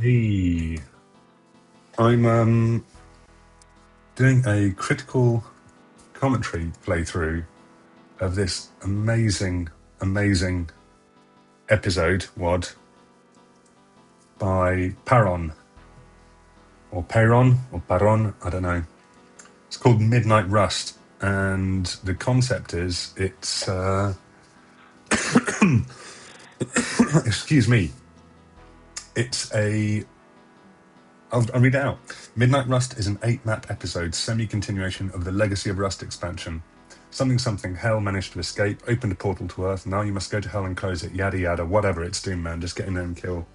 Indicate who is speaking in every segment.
Speaker 1: Hey, I'm doing a critical commentary playthrough of this amazing episode, WOD, by Paron, or Peron, or Paron, I don't know. It's called Midnight Rust, and the concept is excuse me, it's a I'll read it out. Midnight Rust is an 8-map episode, semi-continuation of the Legacy of Rust expansion. Something, Hell managed to escape, opened a portal to Earth, now you must go to Hell and close it, yada yada, whatever, it's Doom, man, just get in there and kill.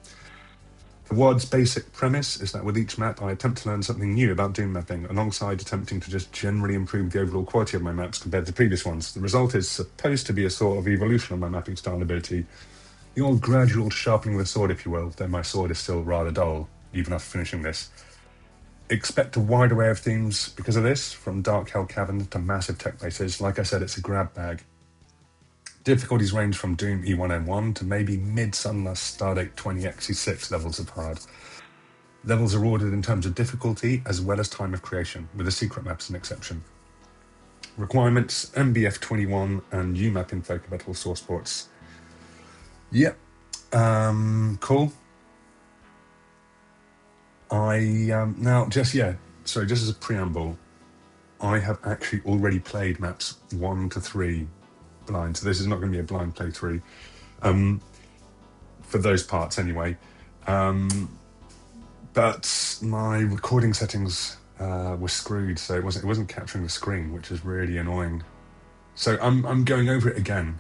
Speaker 1: The WOD's basic premise is that with each map, I attempt to learn something new about Doom mapping, alongside attempting to just generally improve the overall quality of my maps compared to previous ones. The result is supposed to be a sort of evolution of my mapping style and ability, the old gradual sharpening of the sword, if you will, though my sword is still rather dull, even after finishing this. Expect a wide array of themes because of this, from Dark Hell Cavern to massive tech bases. Like I said, it's a grab bag. Difficulties range from Doom E1N1 to maybe mid-Sunless Stardate 20xE6 levels of hard. Levels are ordered in terms of difficulty as well as time of creation, with the secret maps an exception. Requirements, MBF 21 and UMAP info compatible source ports. Yep. Cool. Just as a preamble, I have actually already played maps 1 to 3 blind, so this is not going to be a blind playthrough for those parts anyway. But my recording settings were screwed, so it wasn't capturing the screen, which is really annoying. So I'm going over it again,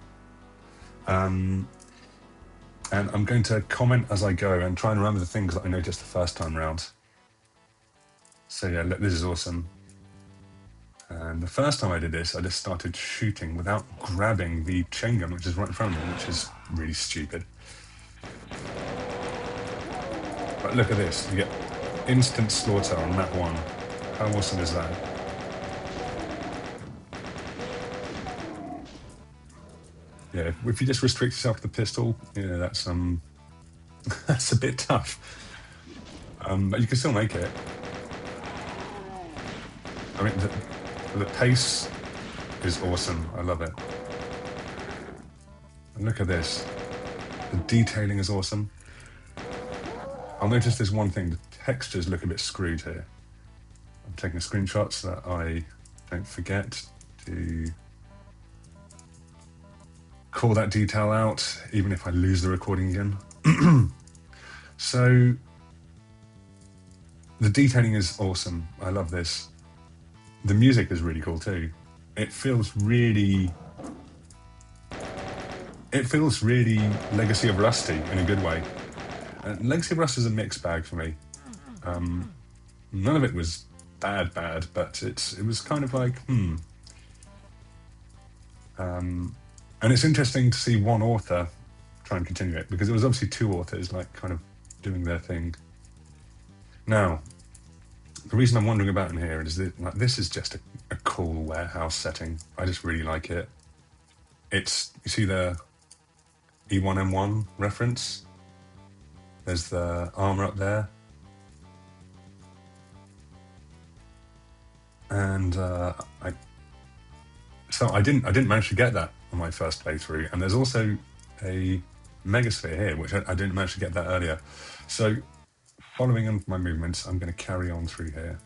Speaker 1: and I'm going to comment as I go and try and remember the things that I noticed the first time round. So yeah, this is awesome. And the first time I did this, I just started shooting without grabbing the chain gun, which is right in front of me, which is really stupid. But look at this, you get instant slaughter on map 1. How awesome is that? Yeah, if you just restrict yourself to the pistol, yeah, that's that's a bit tough. But you can still make it. I mean, the pace is awesome. I love it. And look at this. The detailing is awesome. I'll notice there's one thing. The textures look a bit screwed here. I'm taking screenshots so that I don't forget to call that detail out, even if I lose the recording again. So the detailing is awesome. I love this. The music is really cool too. It feels really Legacy of Rusty in a good way. Legacy of Rust is a mixed bag for me. None of it was bad, but it was kind of like, And it's interesting to see one author try and continue it, because it was obviously 2 authors like kind of doing their thing. Now, the reason I'm wandering about in here is that this is just a cool warehouse setting. I just really like it. You see the E1M1 reference? There's the armor up there. And I didn't manage to get that on my first playthrough. And there's also a Megasphere here, which I didn't manage to get that earlier. So following on my movements, I'm going to carry on through here.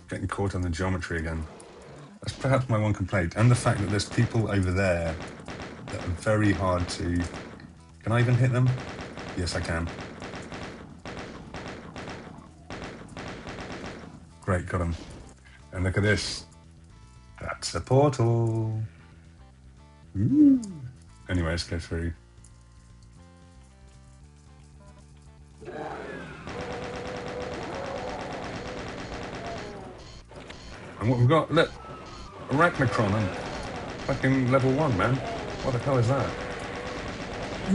Speaker 1: Getting caught on the geometry again. That's perhaps my one complaint. And the fact that there's people over there that are very hard to... Can I even hit them? Yes, I can. Great, got him. And look at this. That's a portal. Ooh. Anyway, let's go through. And what we've got, look, Arachnocron and fucking level 1, man. What the hell is that?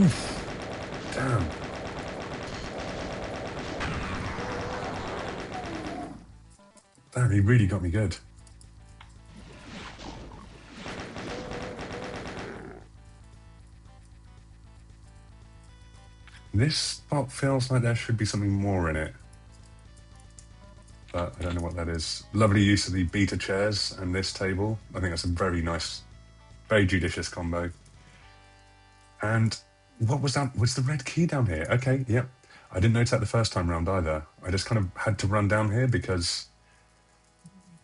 Speaker 1: Oof. Damn. Damn, he really got me good. This spot feels like there should be something more in it, but I don't know what that is. Lovely use of the beta chairs and this table. I think that's a very nice, very judicious combo. And what was that? Was the red key down here? Okay, yep. I didn't notice that the first time round either. I just kind of had to run down here because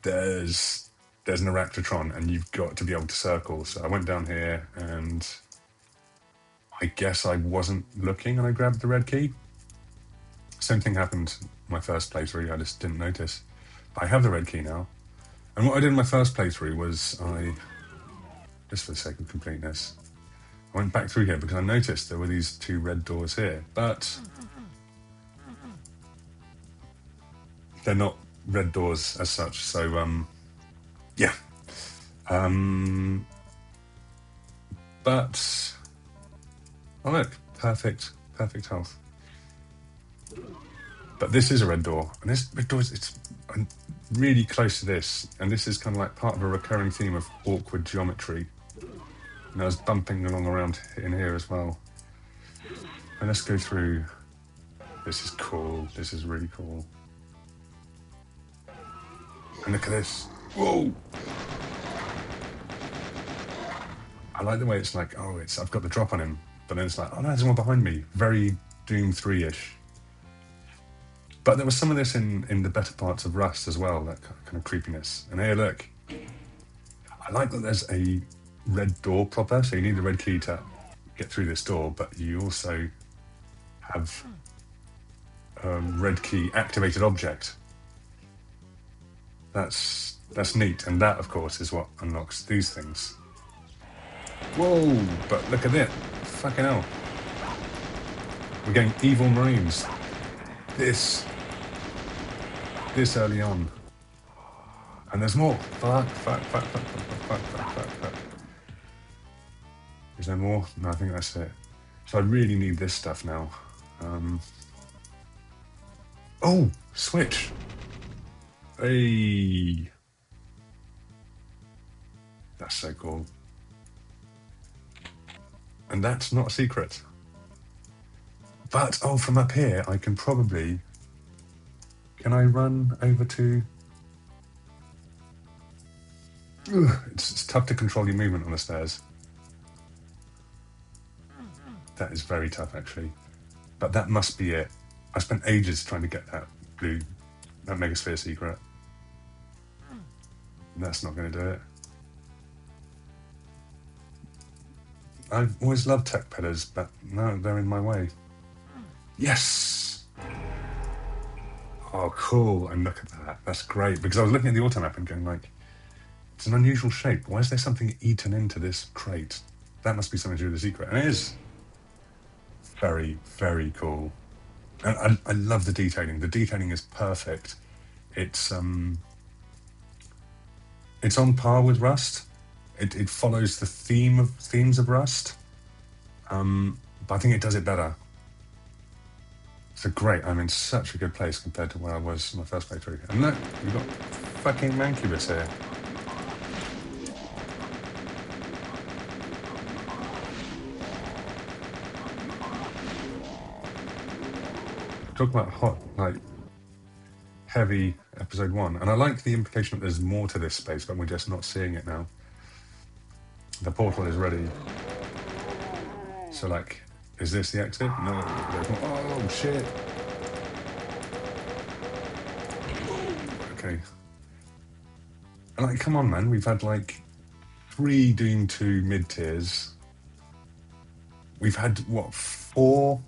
Speaker 1: there's an Arachnotron and you've got to be able to circle. So I went down here and I guess I wasn't looking and I grabbed the red key. Same thing happened my first playthrough, I just didn't notice. I have the red key now. And what I did in my first playthrough was just for the sake of completeness, I went back through here because I noticed there were these 2 red doors here, but they're not red doors as such. So, yeah. But, oh look, perfect health. But this is a red door, and this red door it's really close to this, and this is kind of like part of a recurring theme of awkward geometry. And I was bumping along around in here as well. And let's go through. This is cool. This is really cool. And look at this. Whoa! I like the way it's like, oh, I've got the drop on him, but then it's like, oh no, there's one behind me. Very Doom 3-ish. But there was some of this in the better parts of Rust as well, that kind of creepiness. And here, look. I like that there's a red door proper, so you need the red key to get through this door, but you also have a red key activated object. That's neat, and that, of course, is what unlocks these things. Whoa, but look at it. Fucking hell. We're getting evil Marines. This early on. And there's more. Fuck. Is there more? No, I think that's it. So I really need this stuff now. Oh, switch. Hey. That's so cool. And that's not a secret. But, oh, from up here, I can probably... Can I run over to... Ugh, it's tough to control your movement on the stairs. That is very tough, actually. But that must be it. I spent ages trying to get that Megasphere secret. That's not going to do it. I've always loved tech pillars, but no, they're in my way. Yes! Oh, cool. And look at that. That's great. Because I was looking at the auto map and going like, it's an unusual shape. Why is there something eaten into this crate? That must be something to do with the secret. And it is. Very, very cool. And I love the detailing. The detailing is perfect. It's on par with Rust. It follows the themes of Rust. But I think it does it better. So great, I'm in such a good place compared to where I was in my first playthrough. And look, we've got fucking Mancubus here. Talk about hot, like, heavy episode 1. And I like the implication that there's more to this space, but we're just not seeing it now. The portal is ready. So, like, is this the exit? No. Oh, shit. Okay. And, like, come on, man. We've had, like, 3 Doom 2 mid-tiers. We've had, what, 4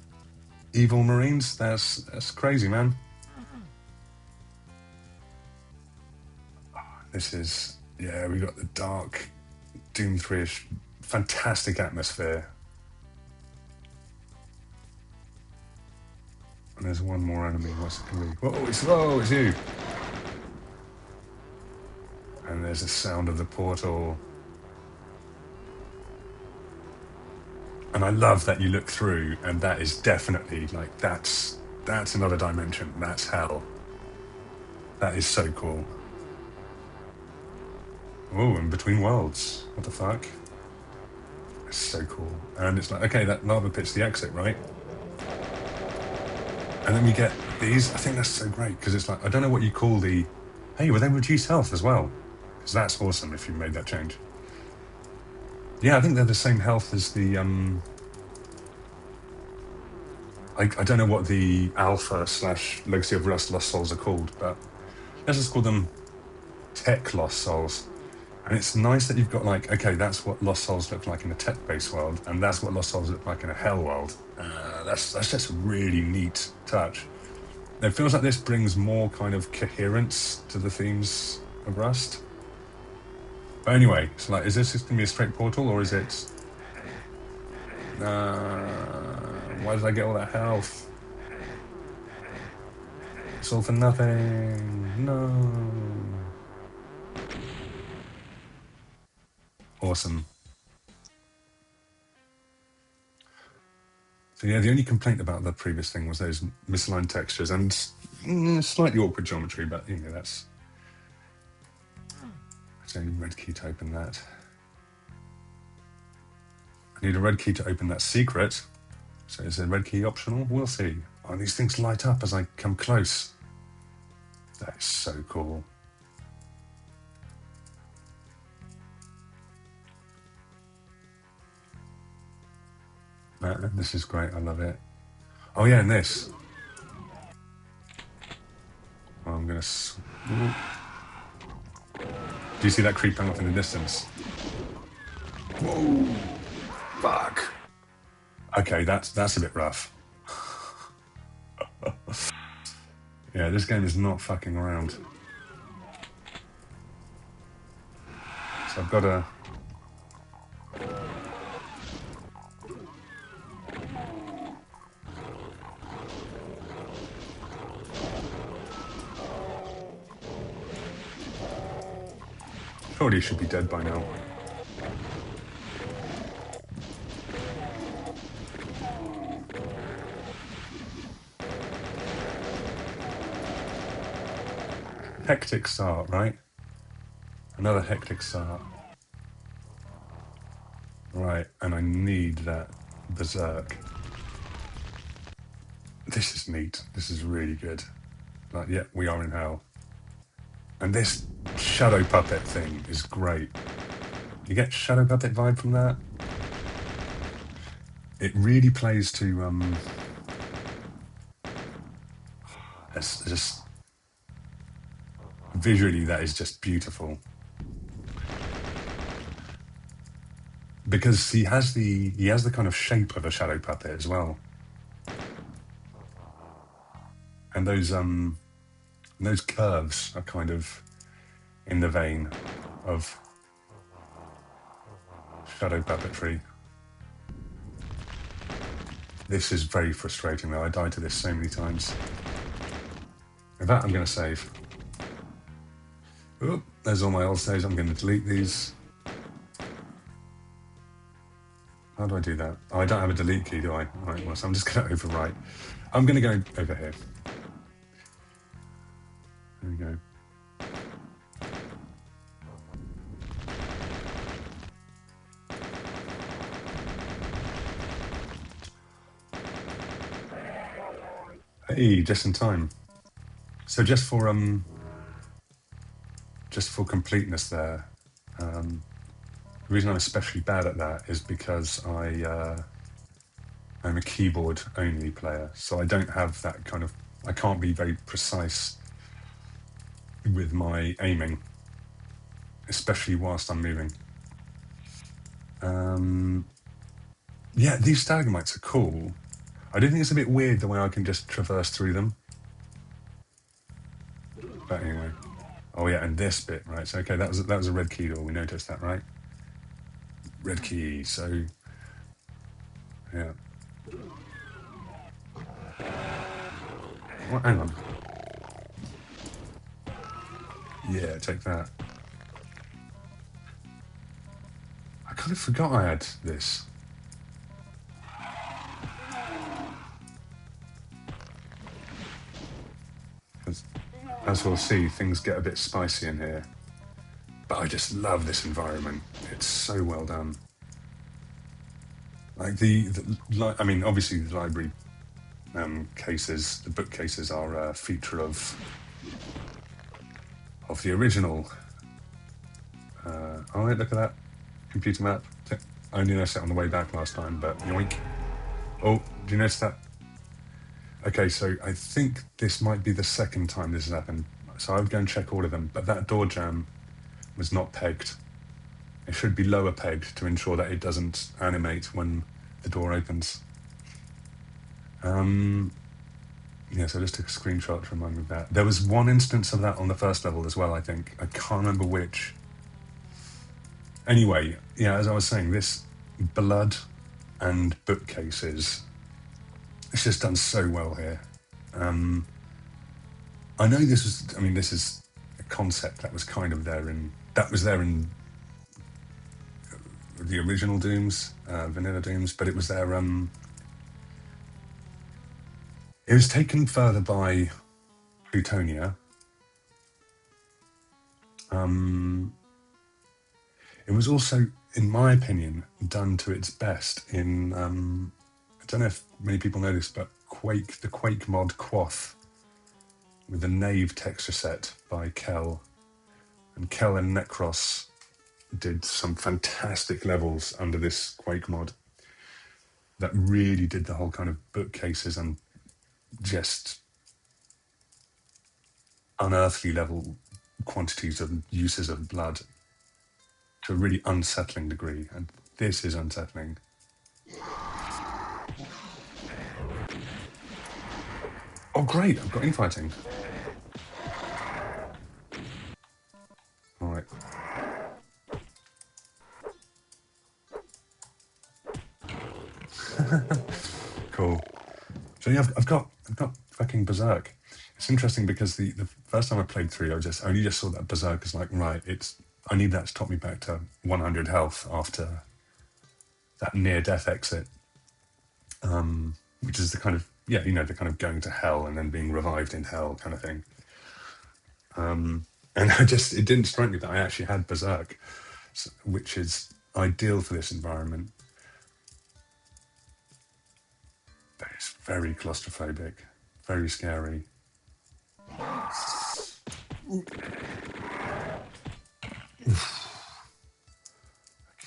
Speaker 1: evil Marines? That's crazy, man. This is... Yeah, we got the dark Doom 3-ish. Fantastic atmosphere. And there's one more enemy. What's it going to be? Whoa, it's you. And there's the sound of the portal. And I love that you look through, and that is definitely, like, that's another dimension. That's hell. That is so cool. Oh, in between worlds. What the fuck? It's so cool. And it's like, okay, that lava pit's the exit, right? And then we get these. I think that's so great because it's like, I don't know what you call the, hey, well, they reduce health as well. Because that's awesome if you made that change. Yeah, I think they're the same health as the, I don't know what the Alpha / Legacy of Rust Lost Souls are called, but let's just call them Tech Lost Souls. And it's nice that you've got like, okay, that's what Lost Souls look like in a tech-based world, and that's what Lost Souls look like in a Hell world. That's just a really neat touch. It feels like this brings more kind of coherence to the themes of Rust. But anyway, so like, is this just gonna be a straight portal, or is it? Why did I get all that health? It's all for nothing. No. Awesome. So yeah, the only complaint about the previous thing was those misaligned textures and slightly awkward geometry, but you know, that's only red key to open that. I need a red key to open that secret. So is a red key optional? We'll see. Oh, these things light up as I come close. That is so cool. This is great. I love it. Oh yeah, and this. Oh, I'm gonna. Do you see that creep off in the distance? Whoa! Fuck. Okay, that's a bit rough. Yeah, this game is not fucking around. So I've got to. Surely should be dead by now. Hectic start, right? Another hectic start. Right, and I need that berserk. This is neat. This is really good. Like, yeah, we are in hell. And this shadow puppet thing is great. You get shadow puppet vibe from that? It really plays to it's just visually that is just beautiful. Because he has the kind of shape of a shadow puppet as well. And those curves are kind of in the vein of shadow puppetry. This is very frustrating though. I died to this so many times. With that, I'm going to save. Oh, there's all my old saves. I'm going to delete these. How do I do that? Oh, I don't have a delete key, do I? All right, well, so I'm just going to overwrite. I'm going to go over here. There we go. Hey, just in time. So just for completeness there, the reason I'm especially bad at that is because I'm a keyboard only player, so I don't have that kind of, I can't be very precise with my aiming, especially whilst I'm moving. Yeah, these stalagmites are cool. I do think it's a bit weird the way I can just traverse through them. But anyway. Oh yeah, and this bit, right? So okay, that was a red key door. We noticed that, right? Red key. So yeah. Well, hang on. Yeah, take that. I kind of forgot I had this. As we'll see, things get a bit spicy in here. But I just love this environment. It's so well done. Like I mean, obviously the library cases. The bookcases are a feature of the original. Oh, wait, look at that computer map. I only noticed it on the way back last time, but yoink. Oh, do you notice that? Okay, so I think this might be the second time this has happened. So I would go and check all of them, but that door jamb was not pegged. It should be lower pegged to ensure that it doesn't animate when the door opens. Yeah, so I just took a screenshot to remind me of that. There was one instance of that on the first level as well, I think. I can't remember which. Anyway, yeah, as I was saying, this blood and bookcases, it's just done so well here. I know this is a concept that was kind of there in the original Dooms, vanilla Dooms, but it was there. It was taken further by Plutonia. It was also, in my opinion, done to its best in. I don't know if many people know this, but the Quake mod Quoth with the Nave texture set by Kel. And Kel and Necros did some fantastic levels under this Quake mod that really did the whole kind of bookcases and just unearthly level quantities of uses of blood to a really unsettling degree. And this is unsettling. Oh, great, I've got infighting. All right. Cool. So yeah, I've got fucking Berserk. It's interesting because the first time I played through, I only just saw that Berserk as like, right, I need that to top me back to 100 health after that near death exit, which is the kind of the kind of going to hell and then being revived in hell kind of thing. And it didn't strike me that I actually had Berserk, which is ideal for this environment. But it's very claustrophobic, very scary.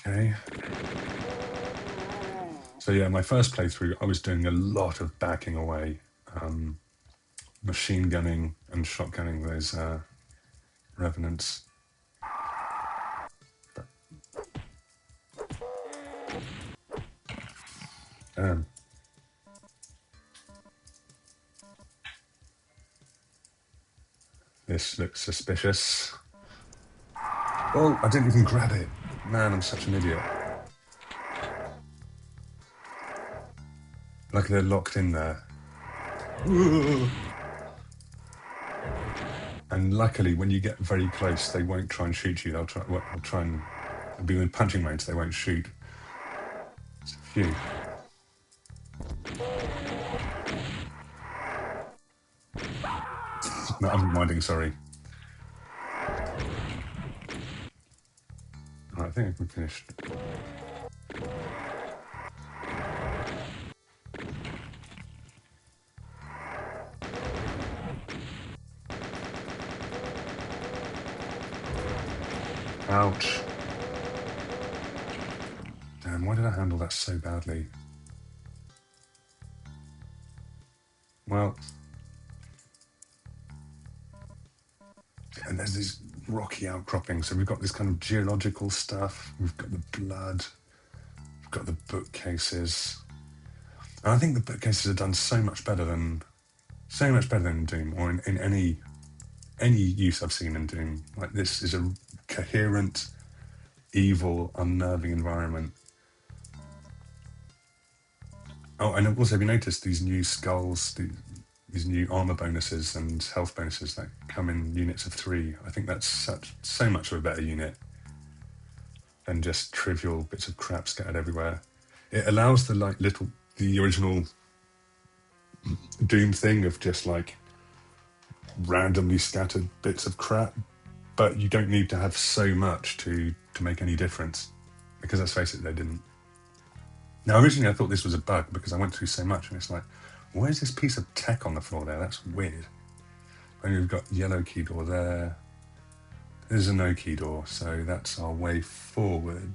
Speaker 1: Okay. So yeah, my first playthrough, I was doing a lot of backing away, machine gunning and shotgunning those revenants. This looks suspicious. Oh, I didn't even grab it. Man, I'm such an idiot. Like they're locked in there. And luckily, when you get very close, they won't try and shoot you. They'll try and be in punching range. They won't shoot. Phew. No, I'm reminding. Sorry. Right, I think I'm finished. Ouch. Damn, why did I handle that so badly? Well, and there's these rocky outcroppings. So we've got this kind of geological stuff. We've got the blood. We've got the bookcases. And I think the bookcases are done so much better than Doom, or in any use I've seen in Doom. Like, this is a coherent, evil, unnerving environment. Oh, and also, have you noticed these new skulls, these new armor bonuses and health bonuses that come in units of 3? I think that's so much of a better unit than just trivial bits of crap scattered everywhere. It allows the original Doom thing of just like randomly scattered bits of crap, but you don't need to have so much to make any difference, because let's face it, they didn't. Now, originally I thought this was a bug because I went through so much, and it's like, Where's this piece of tech on the floor there? That's weird. And we've got yellow key door there. There's a no key door, so that's our way forward.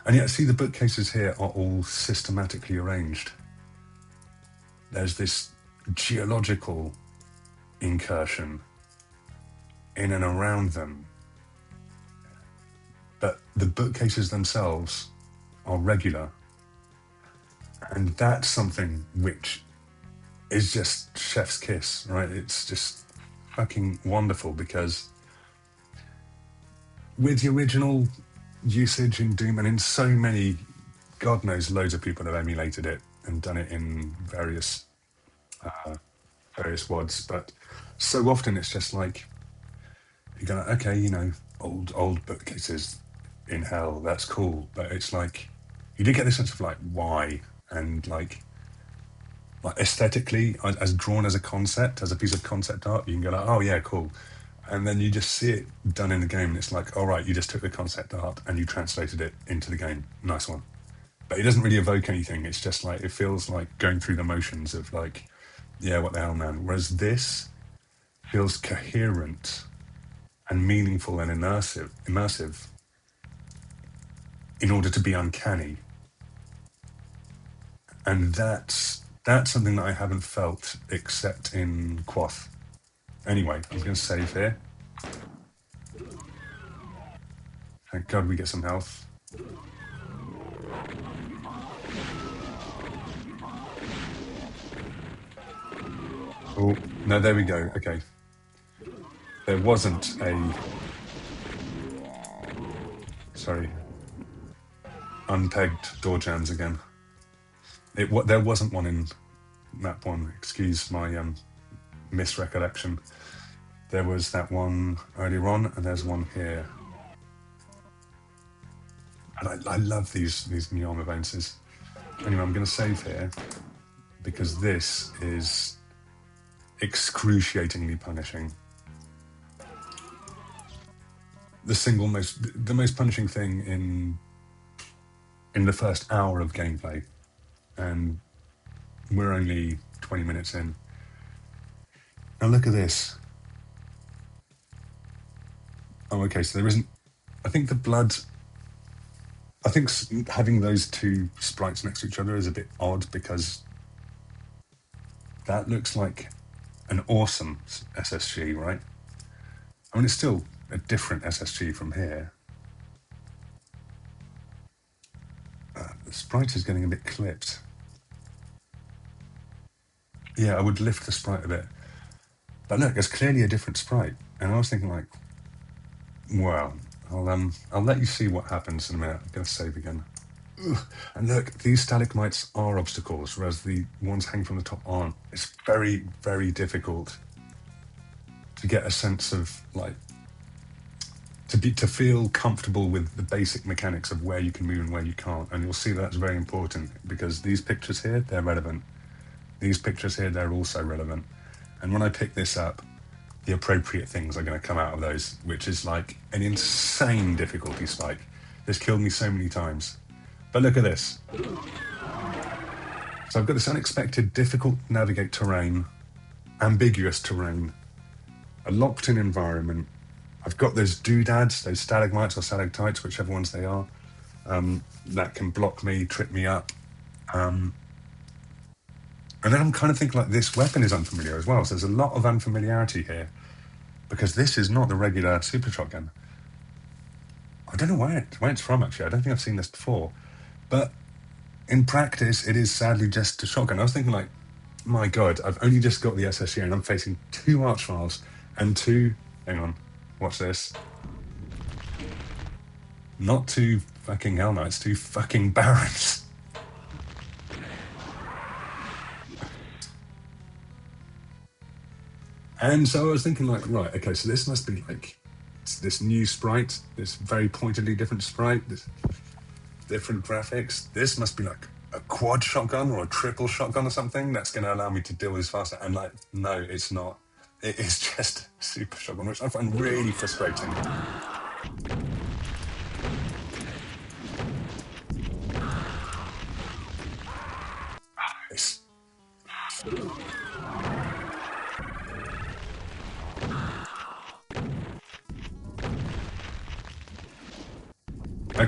Speaker 1: And yet, see, the bookcases here are all systematically arranged. There's this geological incursion in and around them. But the bookcases themselves are regular. And that's something which is just chef's kiss, right? It's just fucking wonderful, because with the original usage in Doom, and in so many, God knows, loads of people have emulated it and done it in various WODs, but so often it's just like, you go, okay, you know, old bookcases in hell, that's cool, but it's like, you do get this sense of like, why? And like aesthetically, as drawn as a concept, as a piece of concept art, you can go like, oh yeah, cool. And then you just see it done in the game, and it's like, all right, you just took the concept art and you translated it into the game. Nice one. But it doesn't really evoke anything. It's just like, it feels like going through the motions of like, yeah, what the hell, man. Whereas this feels coherent and meaningful and immersive in order to be uncanny. And that's something that I haven't felt except in Quoth. Anyway, I'm going to save here. Thank God we get some health. Oh, no, there we go. Okay. There wasn't a... Sorry. Unpegged door jams again. There wasn't one in map 1. Excuse my misrecollection. There was that one earlier on, and there's one here. And I love these new armor bonuses. Anyway, I'm going to save here, because this is excruciatingly punishing. The most punishing thing in the first hour of gameplay, and we're only 20 minutes in. Now look at this. Oh, okay, so there isn't... I think the blood... I think having those two sprites next to each other is a bit odd, because that looks like an awesome SSG, right? I mean, it's still a different SSG from here. The sprite is getting a bit clipped. Yeah, I would lift the sprite a bit. But look, there's clearly a different sprite. And I was thinking like, well, I'll let you see what happens in a minute. I'm going to save again. Ugh. And look, these stalagmites are obstacles, whereas the ones hanging from the top aren't. It's very, very difficult to get a sense of like, to feel comfortable with the basic mechanics of where you can move and where you can't. And you'll see that's very important, because these pictures here, they're relevant. These pictures here, they're also relevant. And when I pick this up, the appropriate things are going to come out of those, which is like an insane difficulty spike. This killed me so many times. But look at this. So I've got this unexpected, difficult to navigate terrain, ambiguous terrain, a locked-in environment. I've got those doodads, those stalagmites or stalactites, whichever ones they are, that can block me, trip me up. And then I'm kind of thinking like, this weapon is unfamiliar as well. So there's a lot of unfamiliarity here, because this is not the regular super shotgun. I don't know where it's from, actually. I don't think I've seen this before. But in practice, it is sadly just a shotgun. I was thinking like, my God, I've only just got the SSG and I'm facing 2 Archviles and 2... Hang on, watch this. Not 2 fucking Hell Knights, 2 fucking Barons. And so I was thinking like, right, okay, so this must be like this new sprite, this very pointedly different sprite, this different graphics. This must be like a quad shotgun or a triple shotgun or something that's going to allow me to deal with this faster. And like, no, it's not. It is just super shotgun, which I find really frustrating.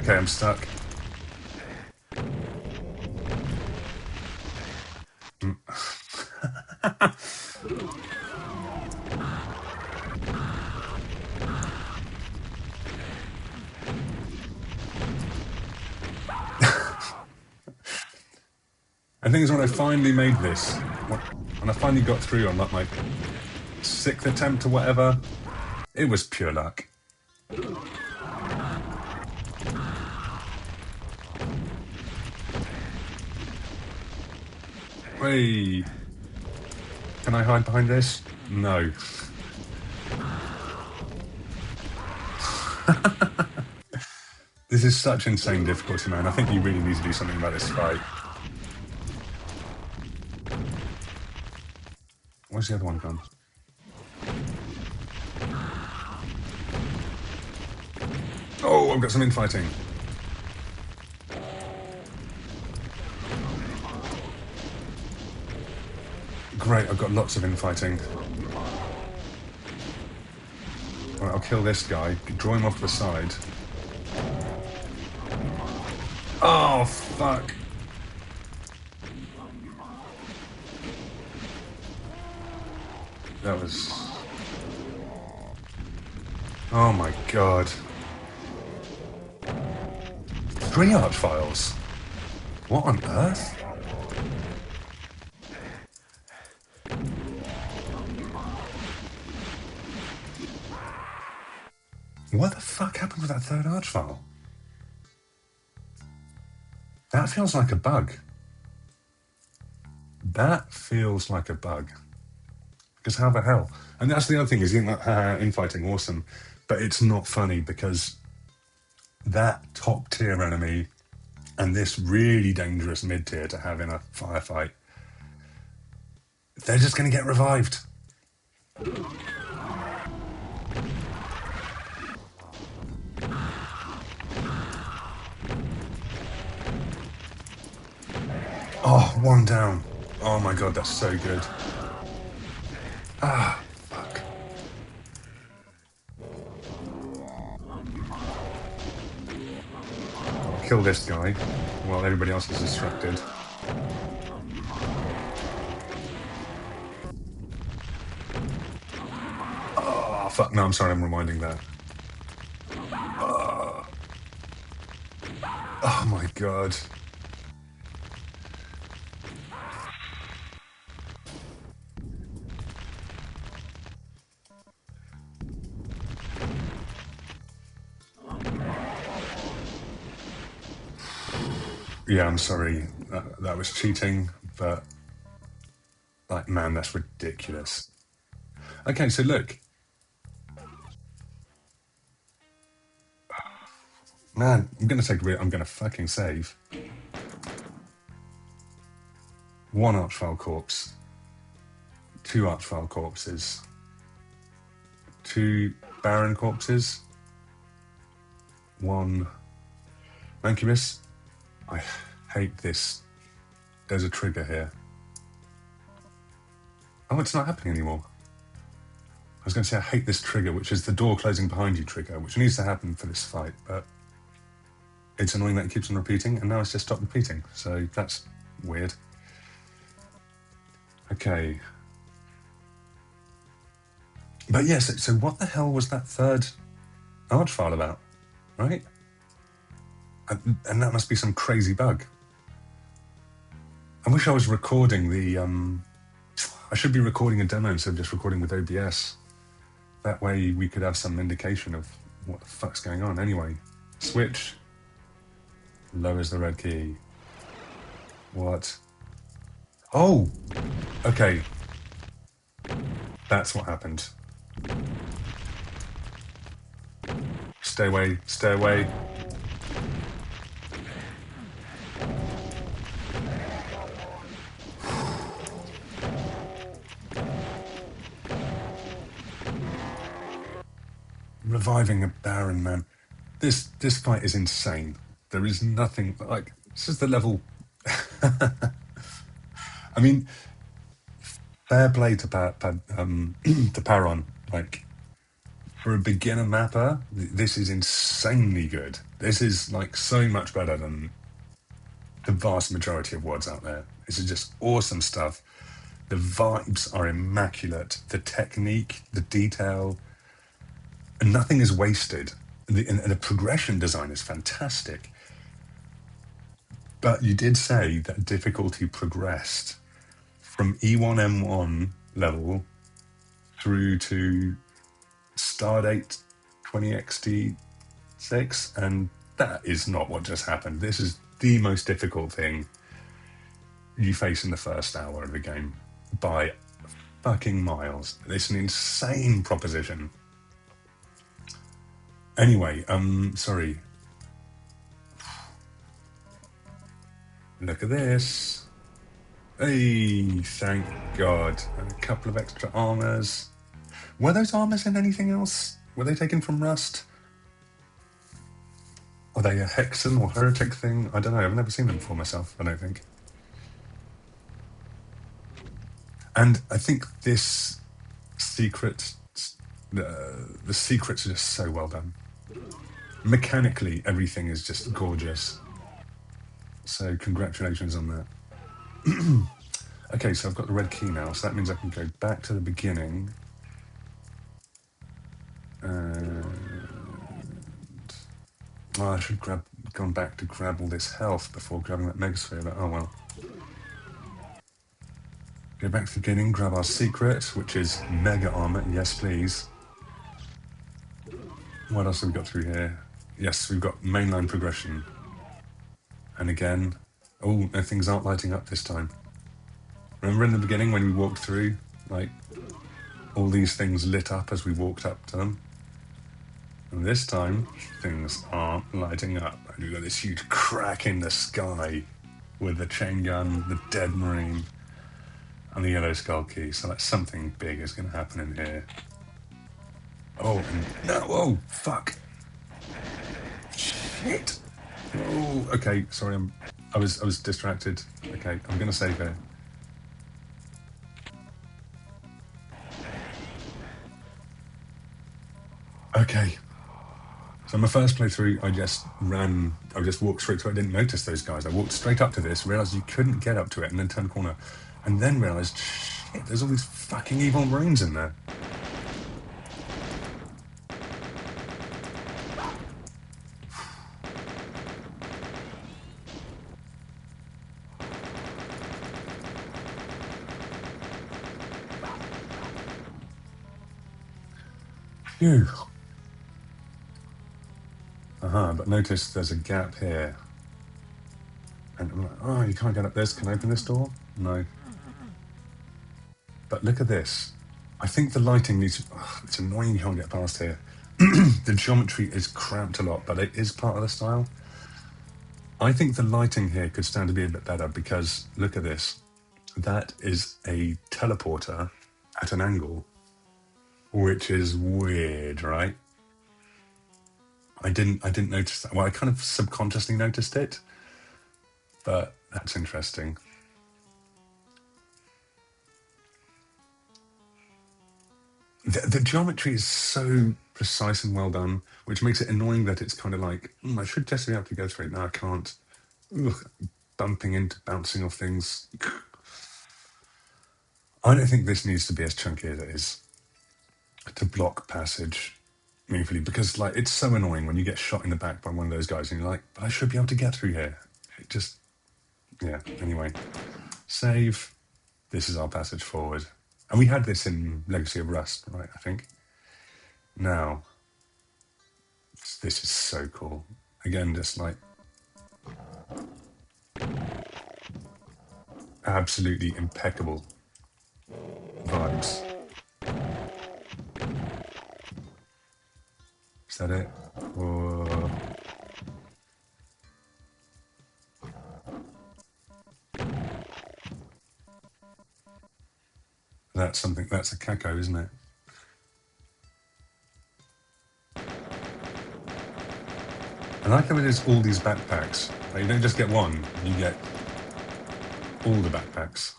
Speaker 1: Okay, I'm stuck. And the thing is, when I finally made this, when I finally got through on like my 6th attempt or whatever, it was pure luck. Wait, can I hide behind this? No. This is such insane difficulty, man. I think you really need to do something about this fight. Where's the other one gone? Oh, I've got some infighting. Great, I've got lots of infighting. Right, I'll kill this guy, draw him off the side. Oh, fuck. That was... Oh my god. 3 Archviles? What on earth? What the fuck happened with that 3rd Archvile? That feels like a bug. That feels like a bug. Because how the hell? And that's the other thing, is you think like, infighting, awesome. But it's not funny because that top tier enemy and this really dangerous mid tier to have in a firefight, they're just going to get revived. Oh, 1 down. Oh my god, that's so good. Ah, fuck. Kill this guy while everybody else is distracted. Oh, fuck. No, I'm sorry, I'm reminding that. Oh my god. Yeah, I'm sorry. That was cheating, but like, man, that's ridiculous. Okay, so look. Man, I'm gonna take I'm gonna fucking save. 1 Archvile corpse. 2 Archvile corpses. 2 Baron corpses. 1 Mancubus. I hate this. There's a trigger here. Oh, it's not happening anymore. I was going to say I hate this trigger, which is the door closing behind you trigger, which needs to happen for this fight, but it's annoying that it keeps on repeating, and now it's just stopped repeating, so that's weird. Okay. But yes, so what the hell was that 3rd Archvile about, right? And that must be some crazy bug. I wish I was recording the... I should be recording a demo instead of just recording with OBS. That way we could have some indication of what the fuck's going on. Anyway, switch. Lowers the red key. What? Oh! Okay. That's what happened. Stay away, stay away. Reviving a Baron, man. This fight is insane. There is nothing, like, this is the level... I mean, fair play to to Paron. Like, For a beginner mapper, this is insanely good. This is like so much better than the vast majority of WODs out there. This is just awesome stuff. The vibes are immaculate. The technique, the detail, and nothing is wasted. And the progression design is fantastic. But you did say that difficulty progressed from E1M1 level through to Stardate 20XT6, and that is not what just happened. This is the most difficult thing you face in the first hour of the game by fucking miles. It's an insane proposition. Anyway, sorry. Look at this. Hey, thank God. And a couple of extra armors. Were those armors in anything else? Were they taken from Rust? Are they a Hexen or Heretic thing? I don't know. I've never seen them before myself, I don't think. And I think this secret, the secrets are just so well done. Mechanically, everything is just gorgeous. So congratulations on that. Okay, so I've got the red key now, so that means I can go back to the beginning. And I should gone back to grab all this health before grabbing that megasphere, but oh well. Go back to the beginning, grab our secret, which is mega armor. Yes, please. What else have we got through here? Yes, we've got mainline progression. And again, oh, no, things aren't lighting up this time. Remember in the beginning when we walked through, like, all these things lit up as we walked up to them? And this time, things aren't lighting up. And we've got this huge crack in the sky with the chain gun, the dead marine, and the yellow skull key. So that's something big is going to happen in here. Oh, and no, whoa, fuck. Shit. Oh, okay, sorry, I was distracted. Okay, I'm going to save here. Okay. So my first playthrough, I just walked straight to it. I didn't notice those guys. I walked straight up to this, realised you couldn't get up to it, and then turned the corner. And then realised, shit, there's all these fucking evil marines in there. Phew. But notice there's a gap here. And I'm like, oh, you can't get up this. Can I open this door? No. But look at this. I think the lighting needs... Oh, it's annoying you can't get past here. The geometry is cramped a lot, but it is part of the style. I think the lighting here could stand to be a bit better because, look at this. That is a teleporter at an angle, which is weird, right? I didn't notice that. Well, I kind of subconsciously noticed it, but that's interesting. The geometry is so precise and well done, which makes it annoying that it's kind of like, I should just be able to go through it. No, I can't. Ugh, bumping into, bouncing off things. I don't think this needs to be as chunky as it is to block passage meaningfully, because like it's so annoying when you get shot in the back by one of those guys and you're like, but I should be able to get through here. It just, yeah, anyway. Save. This is our passage forward. And we had this in Legacy of Rust, right, I think. Now, this is so cool. Again, just like absolutely impeccable vibes. Is that it? Or... That's something, that's a Kako, isn't it? I like how it is all these backpacks. Like, you don't just get one, you get all the backpacks.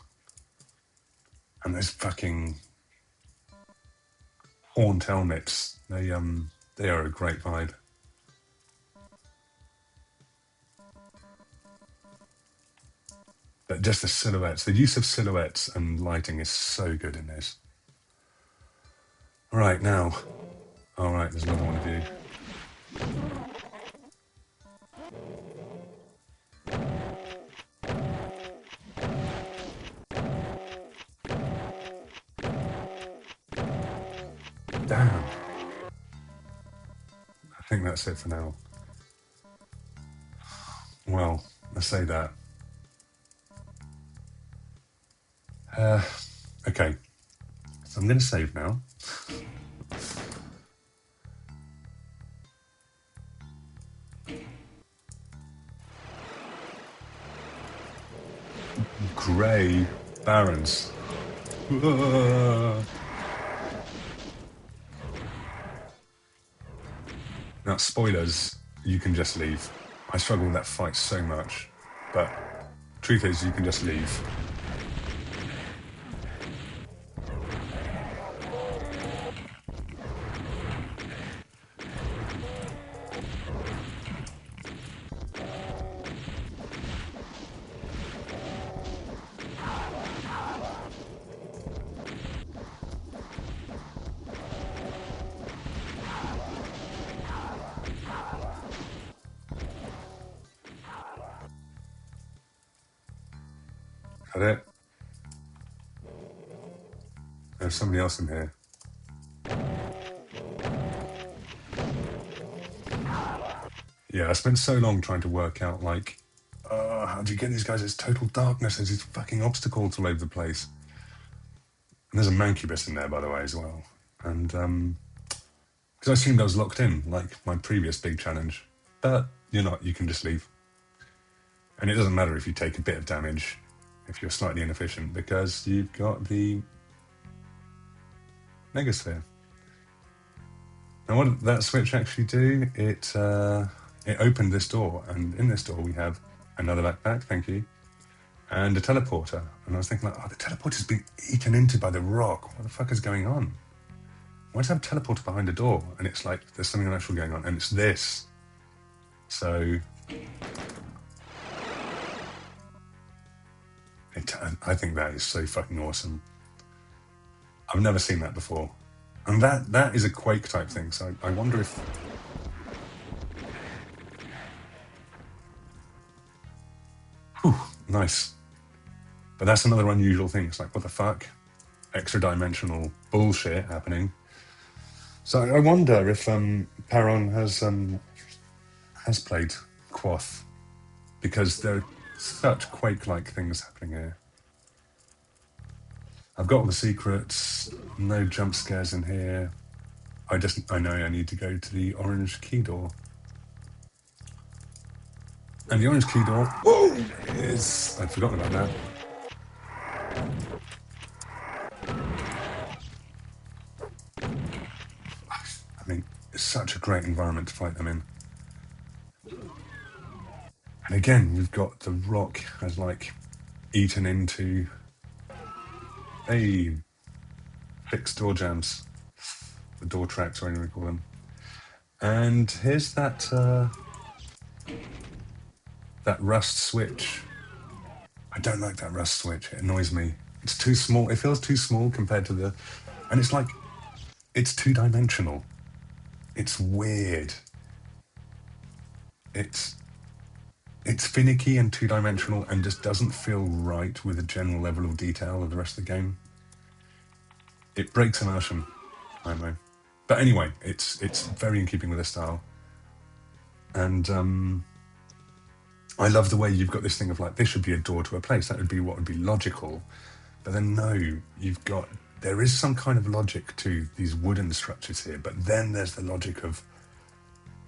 Speaker 1: And there's fucking... horned helmets. They are a great vibe. But just the silhouettes, the use of silhouettes and lighting is so good in this. All right, now. All right, there's another one of you. Damn. I think that's it for now. Well, I say that. Okay. So I'm going to save now. Grey Barons. Now, spoilers, you can just leave. I struggle with that fight so much. But truth is, you can just leave. Is that it? There's somebody else in here. Yeah, I spent so long trying to work out, like, how do you get these guys? It's total darkness. There's these fucking obstacles all over the place. And there's a mancubus in there, by the way, as well. And because I assumed I was locked in, like my previous big challenge. But you're not. You can just leave. And it doesn't matter if you take a bit of damage, if you're slightly inefficient, because you've got the Megasphere. Now, what did that switch actually do? It opened this door, and in this door we have another backpack, thank you, and a teleporter. And I was thinking, like, oh, the teleporter's been eaten into by the rock. What the fuck is going on? Why does it have a teleporter behind a door? And it's like there's something unnatural going on, and it's this. So I think that is so fucking awesome. I've never seen that before. And that is a Quake type thing, so I wonder if... Whew, nice. But that's another unusual thing. It's like, what the fuck? Extra dimensional bullshit happening. So I wonder if Perron has played Quoth, because there are such Quake-like things happening here. I've got all the secrets, no jump scares in here. I know I need to go to the orange key door. And the orange key door, whoa, is... I'd forgotten about that. I mean, it's such a great environment to fight them in. And again, we've got the rock has, like, eaten into... Hey, fixed door jams. The door tracks, or whatever you call them. And here's that that rust switch. I don't like that rust switch. It annoys me. It's too small. It feels too small compared to the... And it's like... It's two-dimensional. It's weird. It's finicky and two-dimensional and just doesn't feel right with the general level of detail of the rest of the game. It breaks immersion, I know. But anyway, it's very in keeping with the style. And I love the way you've got this thing of, like, this should be a door to a place. That would be what would be logical. But then no, there is some kind of logic to these wooden structures here, but then there's the logic of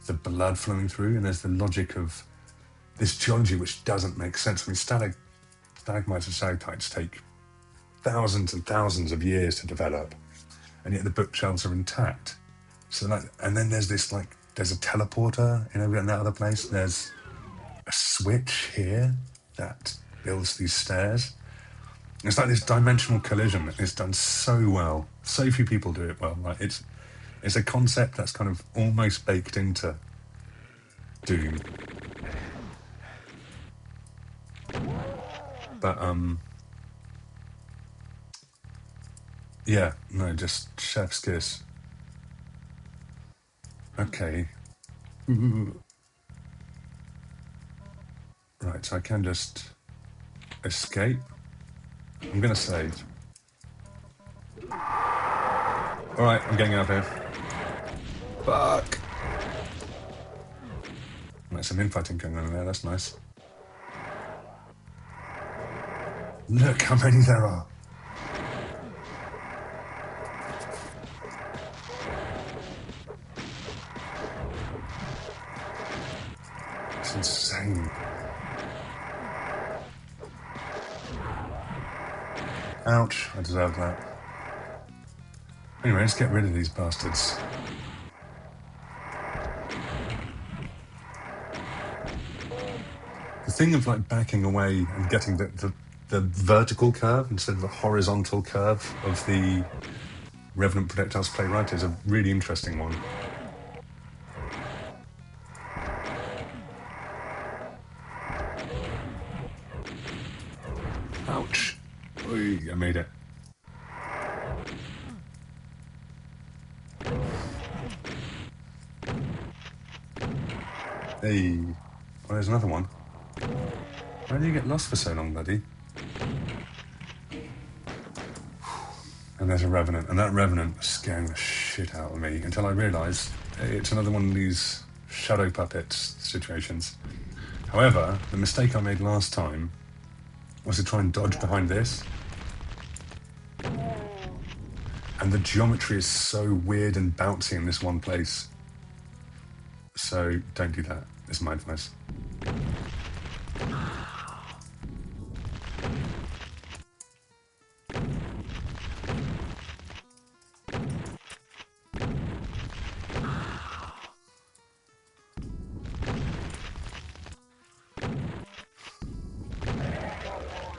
Speaker 1: the blood flowing through, and there's the logic of this geology which doesn't make sense. I mean, stalagmites and stalactites take thousands and thousands of years to develop, and yet the bookshelves are intact. So, like, and then there's this, like, there's a teleporter in that other place. There's a switch here that builds these stairs. It's like this dimensional collision. It's done so well. So few people do it well. Like, it's It's a concept that's kind of almost baked into Doom. But yeah, no, just chef's kiss. Okay. Ooh. Right, so I can just escape. I'm gonna save. Alright, I'm getting out of here. Fuck! There's some infighting going on there, that's nice. Look how many there are. It's insane. Ouch, I deserve that. Anyway, let's get rid of these bastards. The thing of like backing away and getting the vertical curve instead of the horizontal curve of the Revenant Projectiles Playwright is a really interesting one. Ouch. Oy, I made it. Hey. Oh, there's another one. Why do you get lost for so long, buddy? And there's a Revenant, and that Revenant was scaring the shit out of me until I realised it's another one of these shadow puppets situations. However, the mistake I made last time was to try and dodge behind this. And the geometry is so weird and bouncy in this one place. So don't do that, is my advice.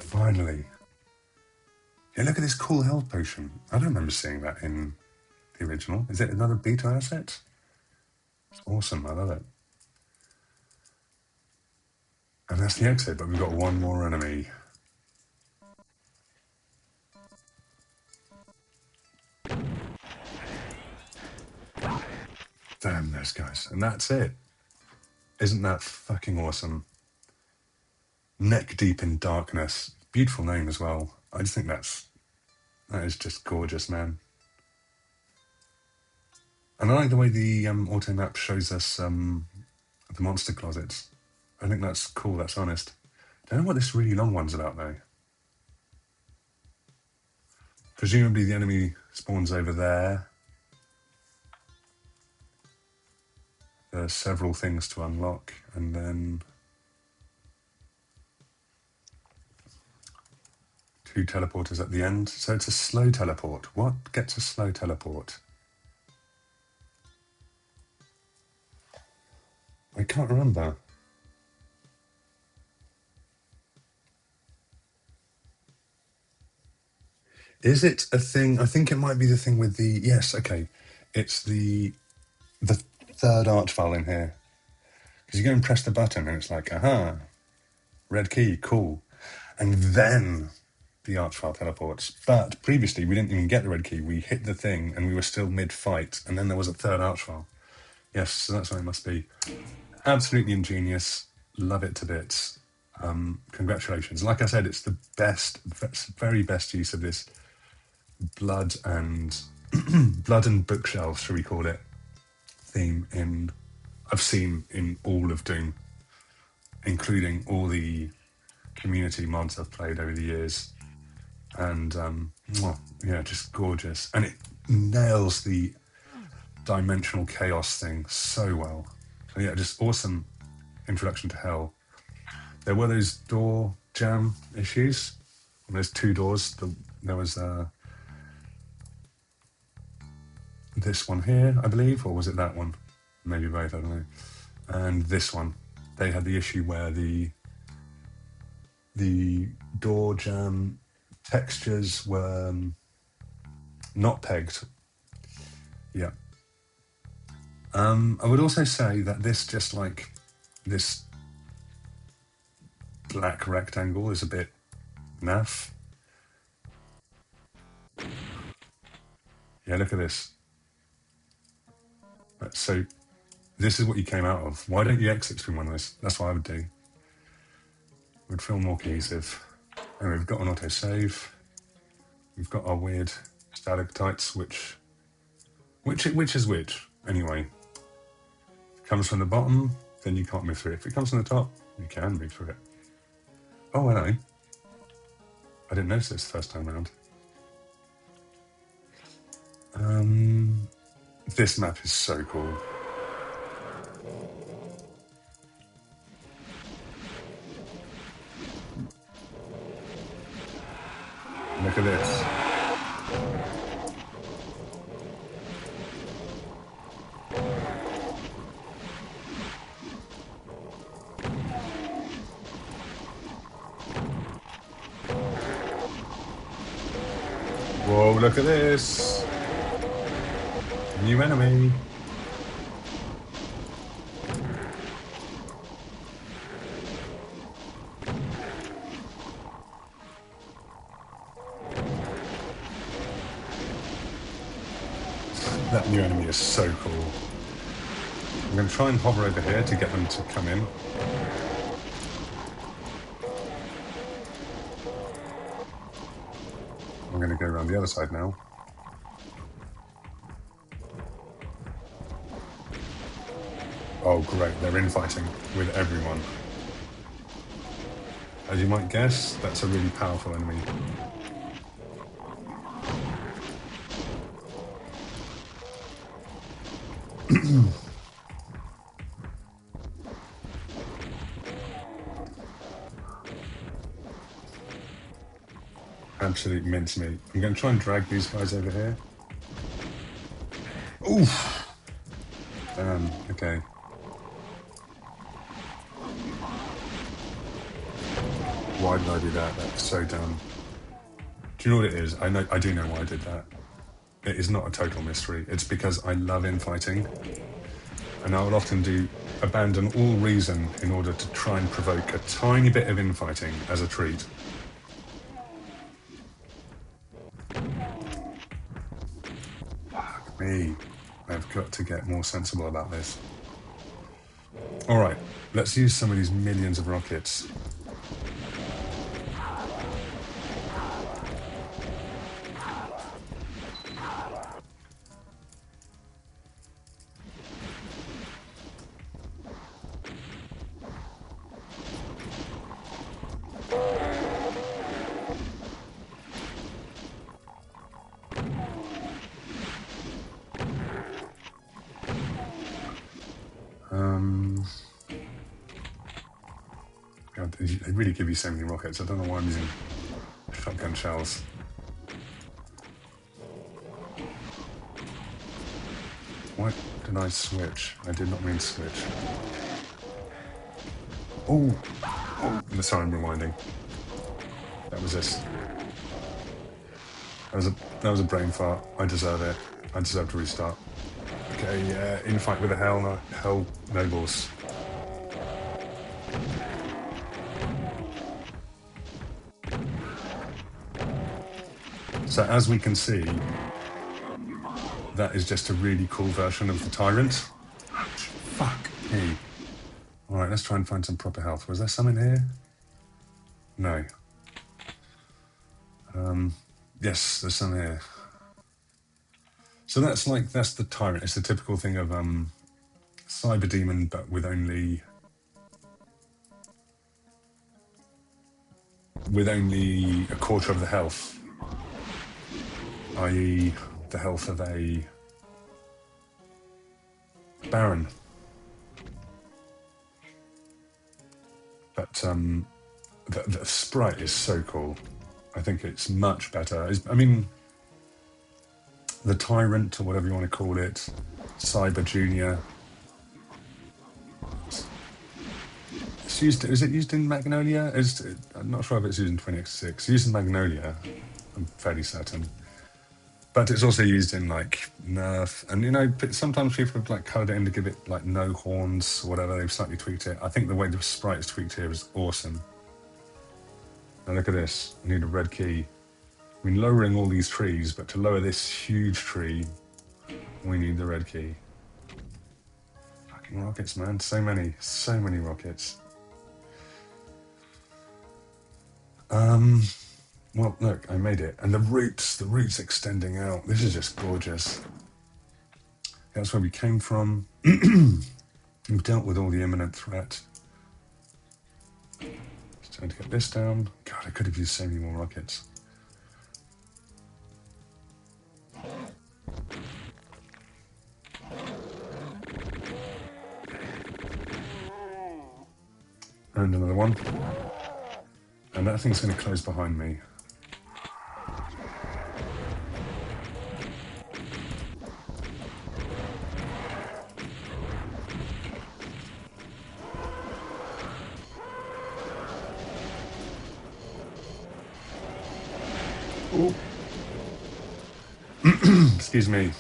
Speaker 1: Finally. Yeah, look at this cool health potion. I don't remember seeing that in the original. Is it another beta asset? It's awesome, I love it. And that's the exit, but we've got one more enemy. Damn those guys. And that's it. Isn't that fucking awesome? Neck Deep in Darkness. Beautiful name as well. I just think that is just gorgeous, man. And I like the way the auto map shows us the monster closets. I think that's cool, that's honest. Don't know what this really long one's about though. Presumably the enemy spawns over there. There are several things to unlock, and then 2 teleporters at the end. So it's a slow teleport. What gets a slow teleport? I can't remember. Is it a thing? I think it might be the thing with the... Yes, okay. It's the third archvile in here. Because you go and press the button and it's like, aha, red key, cool. And then the archvile teleports. But previously, we didn't even get the red key. We hit the thing and we were still mid-fight. And then there was a third archvile. Yes, so that's what it must be. Absolutely ingenious. Love it to bits. Congratulations. Like I said, it's the best, very best use of this blood and bookshelves, shall we call it, theme I've seen in all of Doom, including all the community mods I've played over the years. And yeah, just gorgeous. And it nails the dimensional chaos thing so well. So yeah, just awesome introduction to hell. There were those door jam issues. There's 2 doors. There was this one here, I believe, or was it that one? Maybe both, I don't know. And this one, they had the issue where the door jam textures were not pegged. Yeah. I would also say that this just like this black rectangle is a bit naff. Yeah, look at this. So this is what you came out of. Why don't you exit between one of those? That's what I would do. It would feel more cohesive. And we've got an autosave. We've got our weird stalactites, which is which anyway. If it comes from the bottom, then you can't move through it. If it comes from the top, you can move through it. Oh, hello. I didn't notice this the first time around. This map is so cool. Look at this. Whoa, look at this. New enemy. That new enemy is so cool. I'm going to try and hover over here to get them to come in. I'm going to go around the other side now. Oh, great. They're infighting with everyone. As you might guess, that's a really powerful enemy. Absolute mincemeat. I'm going to try and drag these guys over here. Oof! Damn, okay. Why did I do that? That's so dumb. Do you know what it is? I do know why I did that. It is not a total mystery. It's because I love infighting. And I will often abandon all reason in order to try and provoke a tiny bit of infighting as a treat. Fuck me. I've got to get more sensible about this. All right, let's use some of these millions of rockets. God, they really give you so many rockets. I don't know why I'm using shotgun shells. Why did I switch? I did not mean to switch. Oh, sorry, I'm rewinding. That was this. That was a brain fart. I deserve it. I deserve to restart. Okay, infight with the hell nobles. So as we can see, that is just a really cool version of the Tyrant. Fuck me. All right, let's try and find some proper health. Was there some in here? No. Yes, there's some here. So that's the Tyrant. It's the typical thing of Cyber Demon, but with only a quarter of the health, i.e. the health of a Baron. But the sprite is so cool. I think it's much better. I mean, the Tyrant, or whatever you want to call it, Cyber Junior. It's used. Is it used in Magnolia? I'm not sure if it's used in 20x6. It's used in Magnolia, I'm fairly certain. But it's also used in like Nerf, and you know, sometimes people have like coloured it in to give it like no horns or whatever. They've slightly tweaked it. I think the way the sprite is tweaked here is awesome. Now look at this. I need a red key. I mean, lowering all these trees, but to lower this huge tree, we need the red key. Fucking rockets, man. So many rockets. Well, look, I made it. And the roots extending out. This is just gorgeous. That's where we came from. We've dealt with all the imminent threat. It's time to get this down. God, I could have used so many more rockets. And another one. And that thing's going to close behind me. Ooh. Excuse me.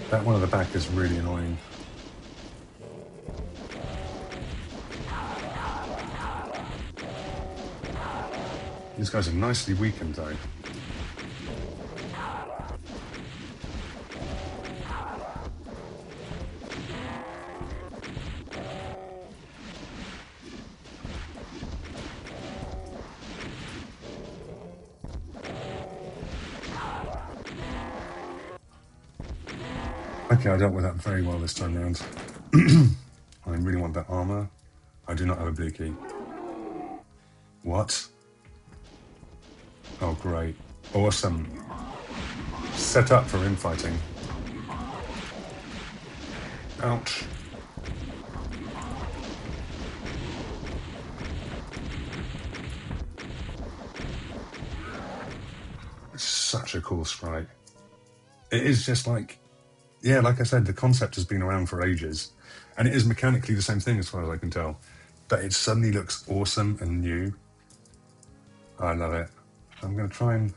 Speaker 1: That one at the back is really annoying. These guys are nicely weakened though. Okay, I dealt with that very well this time around. I really want that armor. I do not have a blue key. What? Oh, great. Awesome. Set up for infighting. Ouch. It's such a cool sprite. It is just like, yeah, like I said, the concept has been around for ages. And it is mechanically the same thing as far as I can tell. But it suddenly looks awesome and new. I love it. I'm going to try and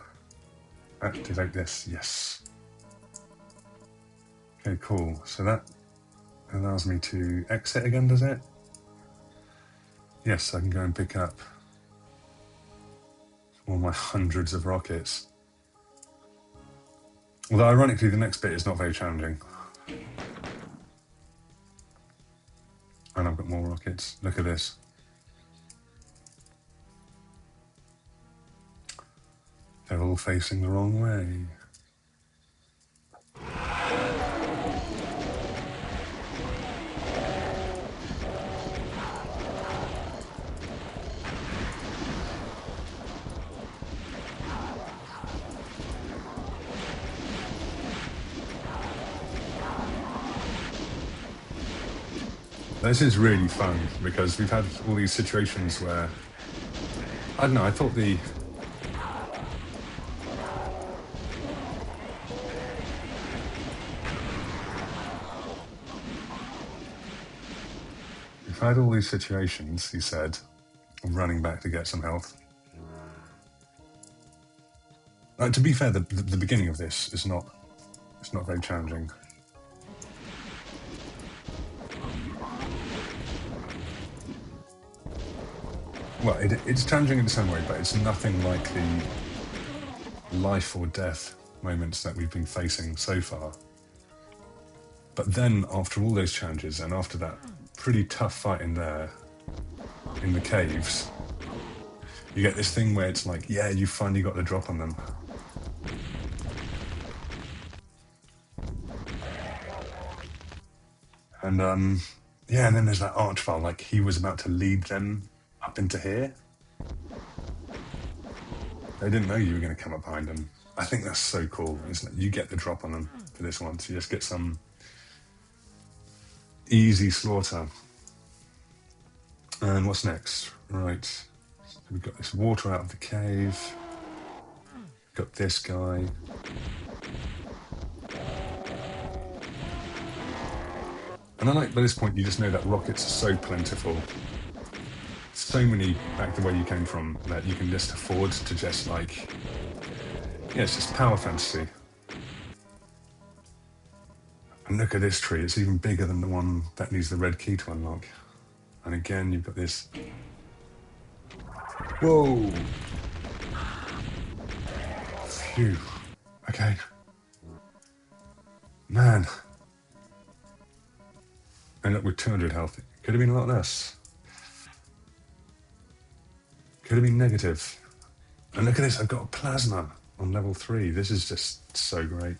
Speaker 1: activate this. Yes. Okay, cool. So that allows me to exit again, does it? Yes, I can go and pick up all my hundreds of rockets. Although, ironically, the next bit is not very challenging. And I've got more rockets. Look at this. They're all facing the wrong way. This is really fun because we've had all these situations where, I don't know, I thought we've had all these situations, he said, of running back to get some health. To be fair, the beginning of this is not, it's not very challenging. Well, it's challenging in its own way, but it's nothing like the life or death moments that we've been facing so far. But then, after all those challenges, and after that pretty tough fight in there, in the caves, you get this thing where it's like, yeah, you finally got the drop on them. And, yeah, and then there's that Archvile, like he was about to lead them up into here. They didn't know you were going to come up behind them. I think that's so cool, isn't it? You get the drop on them for this one, so you just get some easy slaughter. And what's next? Right, so we've got this water out of the cave. Got this guy. And I like by this point, you just know that rockets are so plentiful, so many back the way you came from, that you can just afford to just like, yeah, it's just power fantasy. And look at this tree, it's even bigger than the one that needs the red key to unlock. And again, you've got this. Whoa! Phew. Okay. Man. End up with 200 health. Could have been a lot less. Could have been negative. And look at this, I've got a plasma on level 3. This is just so great.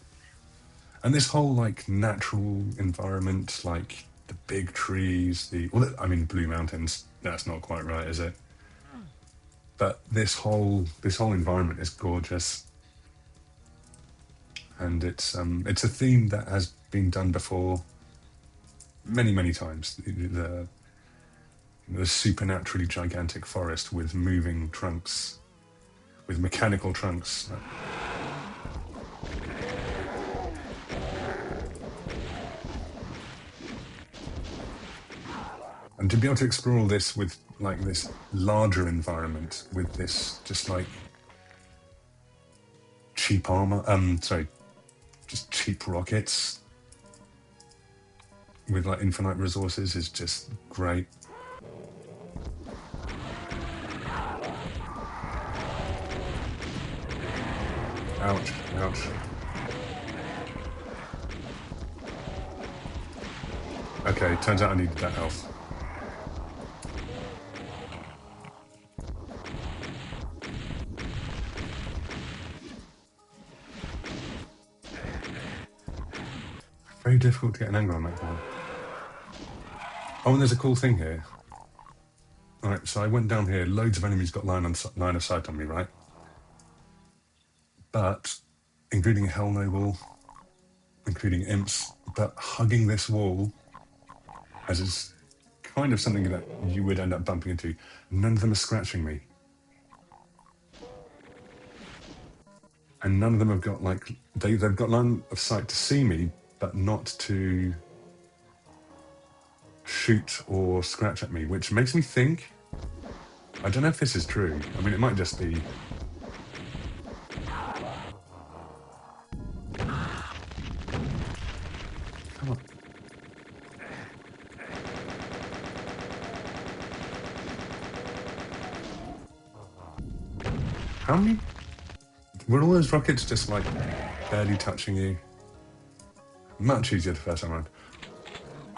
Speaker 1: And this whole like natural environment, like the big trees, I mean Blue Mountains, that's not quite right, is it? But this whole environment is gorgeous. And it's a theme that has been done before many, many times. The supernaturally gigantic forest with moving trunks, with mechanical trunks. And to be able to explore all this with like this larger environment, with this just like cheap armor, just cheap rockets with like infinite resources is just great. Ouch, ouch. Okay, turns out I needed that health. Very difficult to get an angle on that one. Oh, and there's a cool thing here. All right, so I went down here. Loads of enemies got line of sight on me, right? But including Hell Noble, including imps, but hugging this wall, as is kind of something that you would end up bumping into. None of them are scratching me. And none of them have got like, they've got line of sight to see me, but not to shoot or scratch at me, which makes me think, I don't know if this is true. I mean, it might just be. Come on. How many? Were all those rockets just like barely touching you? Much easier the first time around.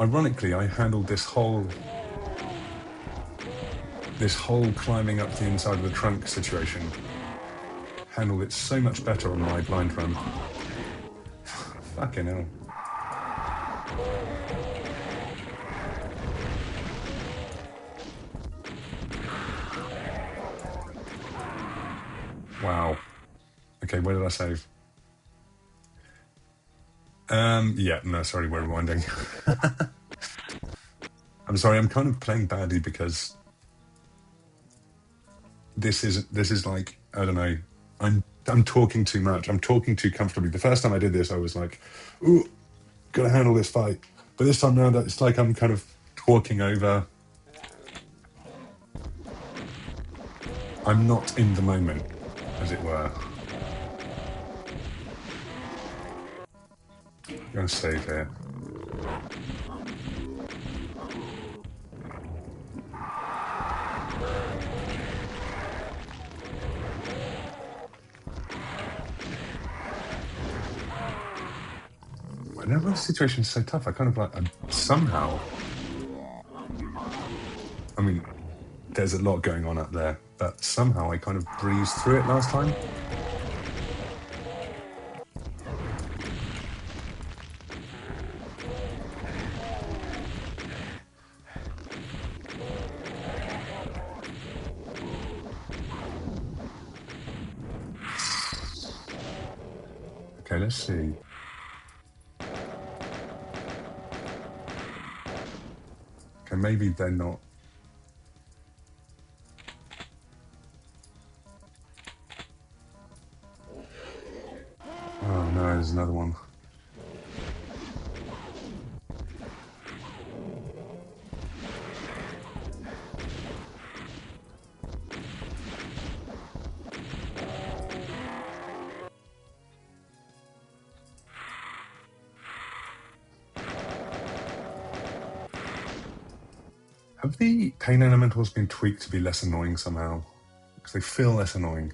Speaker 1: Ironically, I handled this whole climbing up the inside of the trunk situation, handled it so much better on my blind run. Fucking hell. Wow. Okay, where did I save? Yeah, no, sorry, we're rewinding. I'm sorry, I'm kind of playing badly because this is like, I don't know, I'm talking too much. I'm talking too comfortably. The first time I did this, I was like, ooh, gotta handle this fight. But this time around, it's like I'm kind of talking over. I'm not in the moment, as it were. I'm gonna save here. Whenever the situation is so tough, I kind of like, somehow, I mean, there's a lot going on up there, but somehow I kind of breezed through it last time. Okay, let's see. Okay, maybe they're not. Oh no, there's another one. Have the pain elementals been tweaked to be less annoying somehow? Because they feel less annoying.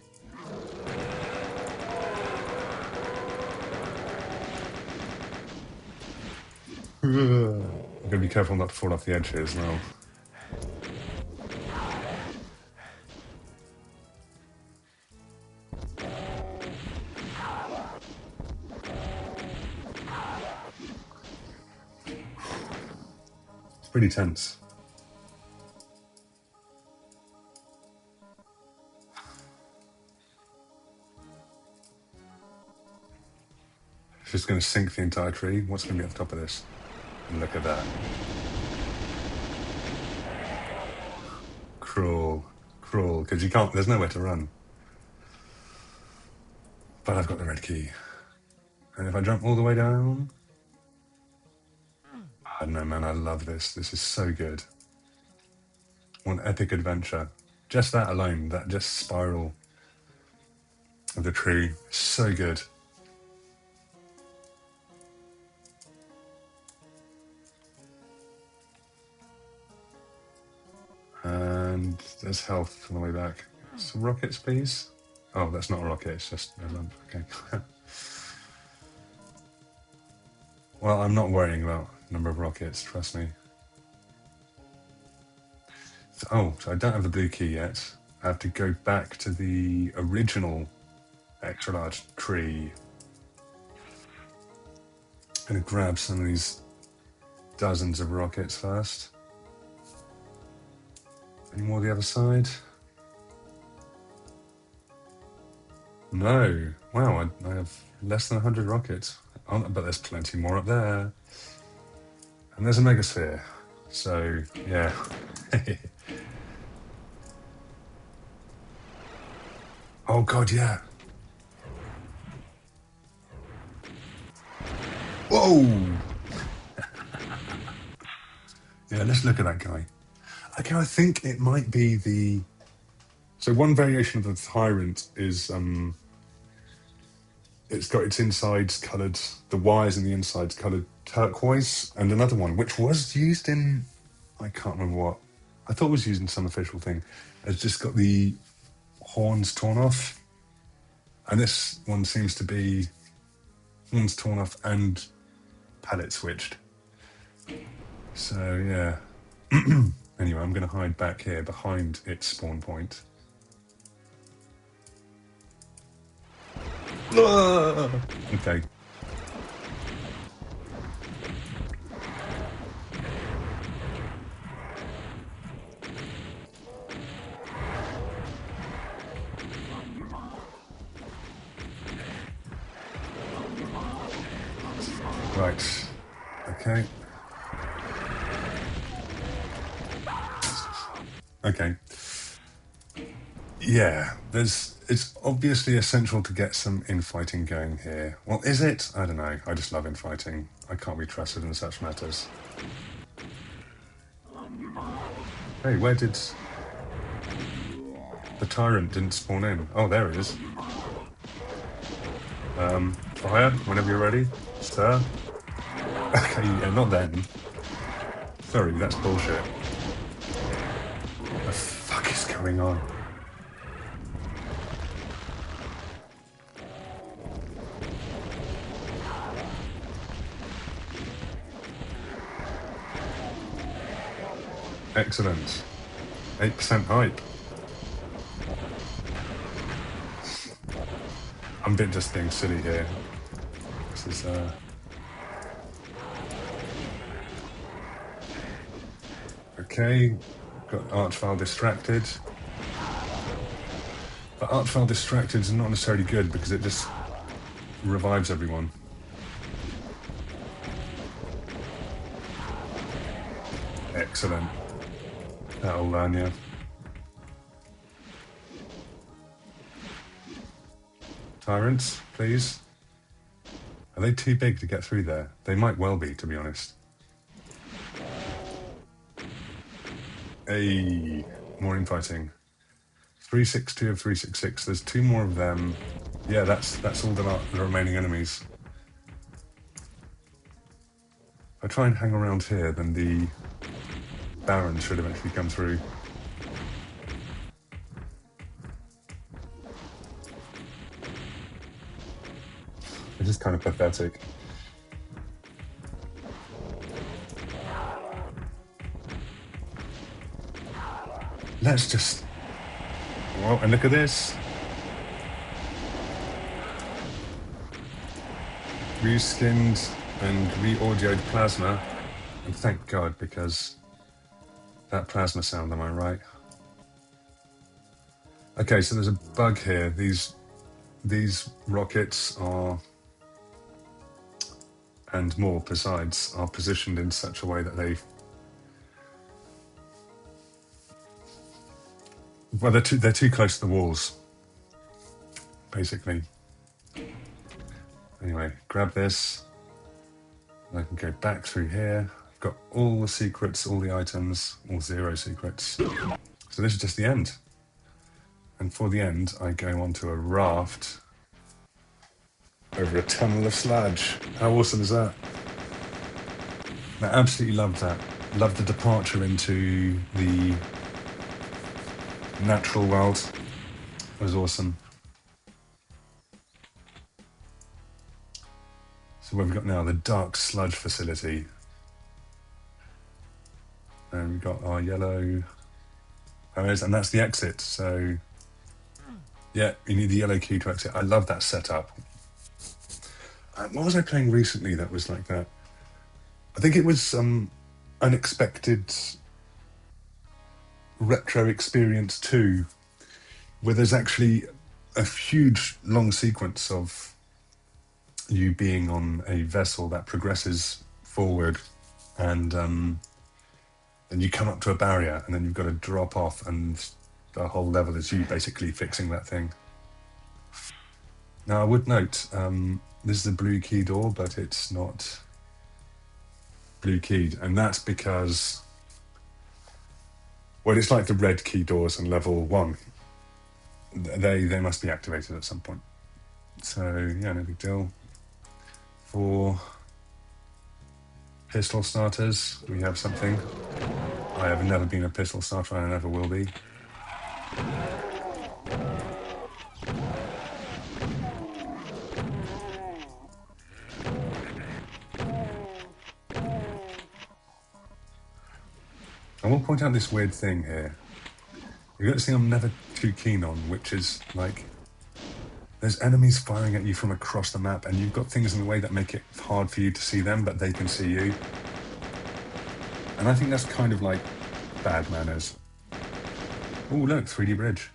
Speaker 1: I'm gonna be careful not to fall off the edge here as well. It's pretty tense. It's just gonna sink the entire tree. What's gonna be at the top of this? And look at that. Cruel. Cruel, because you can't, there's nowhere to run. But I've got the red key. And if I jump all the way down... I don't know, man, I love this. This is so good. What an epic adventure. Just that alone, that just spiral of the tree, so good. And there's health on the way back. Some rockets, please. Oh, that's not a rocket, it's just a lump. Okay. Well, I'm not worrying about the number of rockets, trust me. So I don't have the blue key yet. I have to go back to the original extra large tree. I'm gonna grab some of these dozens of rockets first. Any more the other side? No. Wow, I have less than 100 rockets. Oh, but there's plenty more up there. And there's a megasphere. So, yeah. Oh god, yeah. Whoa! Yeah, let's look at that guy. Okay, I think it might be the... So one variation of the Tyrant is... it's got its insides coloured... The wires in the insides coloured turquoise. And another one, which was used in... I can't remember what. I thought it was used in some official thing. It's just got the horns torn off. And this one seems to be horns torn off and palette switched. So, yeah. Anyway, I'm going to hide back here behind its spawn point. Okay. Right. Okay. Okay. Yeah, it's obviously essential to get some infighting going here. Well, is it? I don't know. I just love infighting. I can't be trusted in such matters. Hey, where did... The Tyrant didn't spawn in. Oh, there he is. Fire, whenever you're ready, sir. Okay, yeah, not then. Sorry, that's bullshit. What the fuck is going on? Excellent. 8% hype. I'm just being silly here. This is, Okay, got Archvile distracted. But Archvile distracted is not necessarily good because it just revives everyone. Excellent. That'll learn you. Tyrants, please. Are they too big to get through there? They might well be, to be honest. Hey, more infighting. 362 of 366. There's 2 more of them. Yeah, that's all the remaining enemies. If I try and hang around here, then the barons should eventually come through. It's just kind of pathetic. Let's just... Well, and look at this. Reskinned and re-audioed plasma. And thank God, because that plasma sound, am I right? Okay, so there's a bug here. These rockets are, and more besides, are positioned in such a way that they're too close to the walls, basically. Anyway, grab this. And I can go back through here. I've got all the secrets, all the items, all 0 secrets. So this is just the end. And for the end, I go onto a raft over a tunnel of sludge. How awesome is that? I absolutely loved that. Loved the departure into the natural world. It was awesome. So what have we got now? The dark sludge facility. And we've got our yellow... Oh, and that's the exit. So, yeah, you need the yellow key to exit. I love that setup. What was I playing recently that was like that? I think it was Unexpected Retro Experience 2, where there's actually a huge long sequence of you being on a vessel that progresses forward, and then you come up to a barrier, and then you've got to drop off, and the whole level is you basically fixing that thing. Now, I would note, this is a blue key door, but it's not blue keyed, and that's because, well, it's like the red key doors in level 1. They must be activated at some point. So, yeah, no big deal. For pistol starters, we have something. I have never been a pistol starter, and I never will be. I will point out this weird thing here. You've got this thing I'm never too keen on, which is like there's enemies firing at you from across the map, and you've got things in the way that make it hard for you to see them, but they can see you. And I think that's kind of like bad manners. Oh, look, 3D bridge.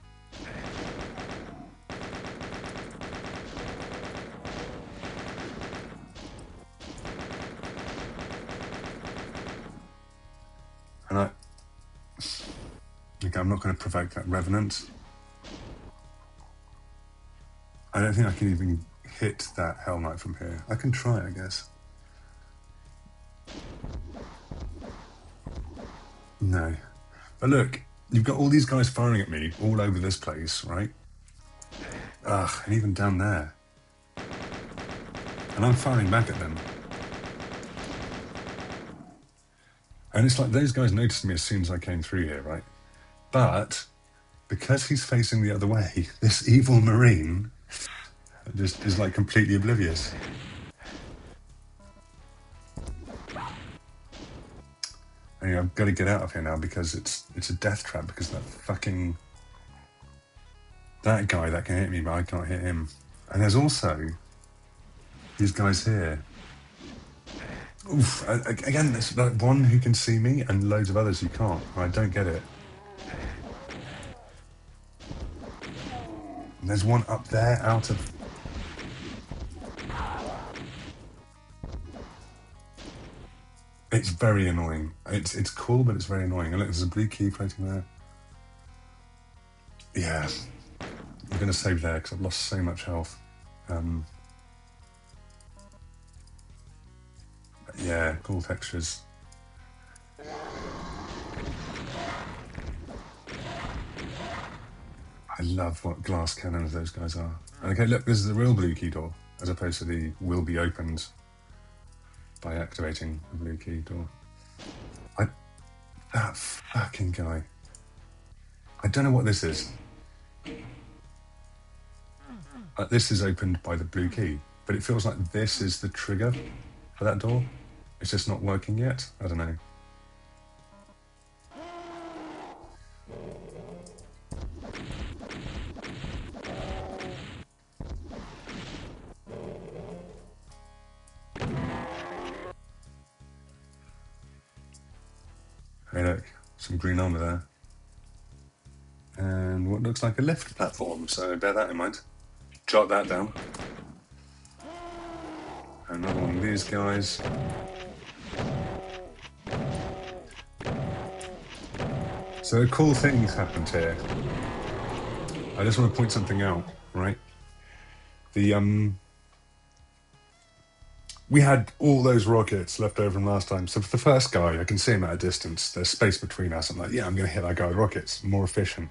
Speaker 1: And okay, I'm not going to provoke that Revenant. I don't think I can even hit that Hell Knight from here. I can try, I guess. No. But look, you've got all these guys firing at me all over this place, right? Ugh, and even down there. And I'm firing back at them. And it's like those guys noticed me as soon as I came through here, right? But because he's facing the other way, this evil Marine just is like completely oblivious. Anyway, I've got to get out of here now because it's a death trap, because that guy that can hit me, but I can't hit him. And there's also these guys here. Oof, again, there's like one who can see me and loads of others who can't. I don't get it. And there's one up there out of... It's very annoying. It's cool, but it's very annoying. And look, there's a blue key floating there. Yeah. I'm going to save there because I've lost so much health. Yeah, cool textures. I love what glass cannons those guys are. Okay, look, this is the real blue key door, as opposed to the will be opened by activating the blue key door. That fucking guy. I don't know what this is. This is opened by the blue key, but it feels like this is the trigger for that door. It's just not working yet. I don't know. Hey look, some green armour there. And what looks like a lift platform, so bear that in mind. Jot that down. Another one of these guys. So cool things happened here. I just want to point something out, right? We had all those rockets left over from last time. So for the first guy, I can see him at a distance. There's space between us. I'm like, yeah, I'm going to hit that guy with rockets. More efficient.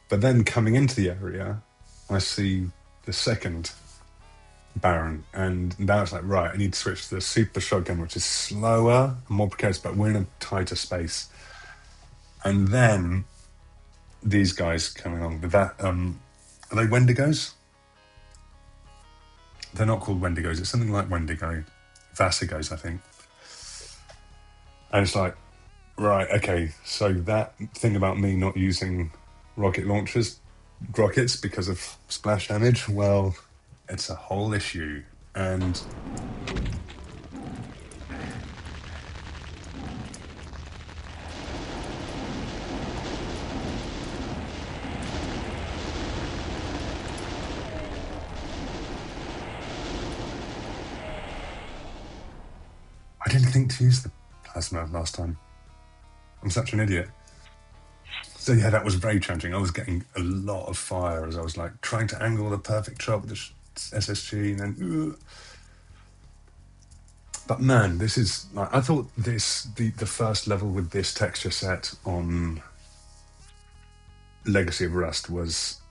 Speaker 1: But then coming into the area, I see the second Baron, and now it's like, right, I need to switch to the super shotgun, which is slower and more precarious, but we're in a tighter space. And then these guys coming along with that, are they Wendigos? They're not called Wendigos, it's something like Wendigo. Vasigos, I think. And it's like, right, okay, so that thing about me not using rocket launchers, rockets, because of splash damage, well, it's a whole issue. And I didn't think to use the plasma last time. I'm such an idiot. So yeah, that was very challenging. I was getting a lot of fire as I was like trying to angle the perfect shot with the SSG, and then. But man, this is like, I thought the first level with this texture set on Legacy of Rust was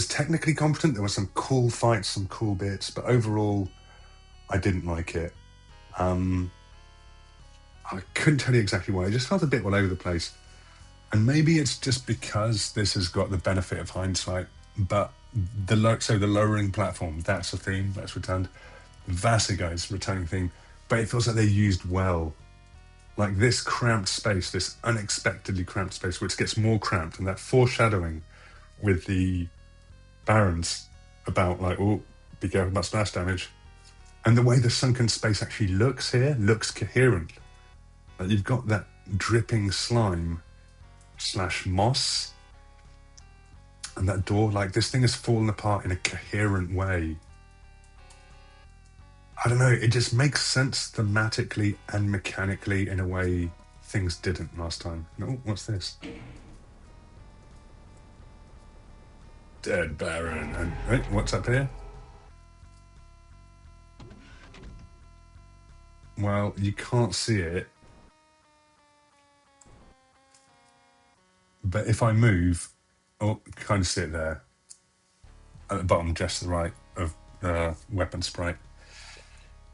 Speaker 1: technically competent. There were some cool fights, some cool bits, but overall, I didn't like it. I couldn't tell you exactly why. I just felt a bit all over the place. And maybe it's just because this has got the benefit of hindsight, but the lowering platform, that's a theme that's returned. Vasigos returning theme, but it feels like they're used well. Like this cramped space, this unexpectedly cramped space, which gets more cramped, and that foreshadowing with the Barons about like, oh, be careful about splash damage. And the way the sunken space actually looks here looks coherent. Like you've got that dripping slime / moss, and that door, like this thing has fallen apart in a coherent way. I don't know, it just makes sense thematically and mechanically in a way things didn't last time. No, what's this? Dead Baron. And wait, what's up here? Well, you can't see it, but if I move, oh, kind of see it there at the bottom, just to the right of the weapon sprite.